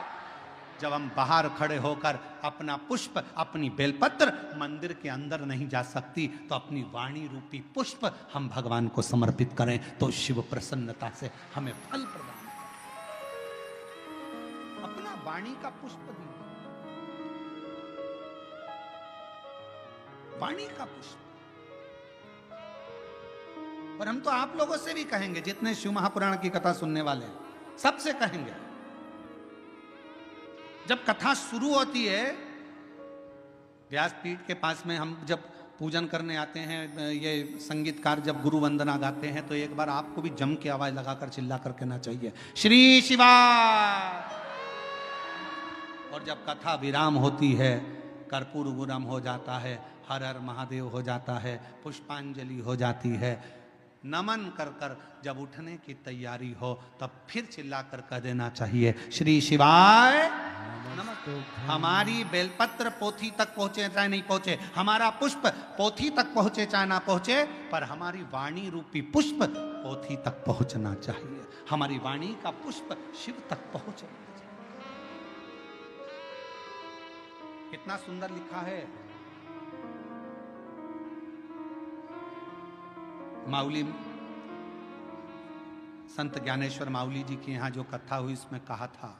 जब हम बाहर खड़े होकर अपना पुष्प, अपनी बेलपत्र मंदिर के अंदर नहीं जा सकती, तो अपनी वाणी रूपी पुष्प हम भगवान को समर्पित करें तो शिव प्रसन्नता से हमें फल प्रदान करें। अपना वाणी का पुष्प दीजिए, वाणी का पुष्प। और हम तो आप लोगों से भी कहेंगे, जितने शिव महापुराण की कथा सुनने वाले हैं, सबसे कहेंगे, जब कथा शुरू होती है, व्यासपीठ के पास में हम जब पूजन करने आते हैं, ये संगीतकार जब गुरु वंदना गाते हैं, तो एक बार आपको भी जम के आवाज लगाकर चिल्ला कर कहना चाहिए, श्री शिवाय। और जब कथा विराम होती है, कर्पूर विराम हो जाता है, हर हर महादेव हो जाता है, पुष्पांजलि हो जाती है, नमन कर कर जब उठने की तैयारी हो, तब फिर चिल्लाकर कह देना चाहिए, श्री शिवाय नमस्तुभ्यम। हमारी बेलपत्र पोथी तक पहुंचे चाहे नहीं पहुंचे, हमारा पुष्प पोथी तक पहुंचे चाहे ना पहुंचे, पर हमारी वाणी रूपी पुष्प पोथी तक पहुंचना चाहिए, हमारी वाणी का पुष्प शिव तक पहुंचना चाहिए। कितना सुंदर लिखा है। माउली संत ज्ञानेश्वर माउली जी के यहाँ जो कथा हुई, इसमें कहा था,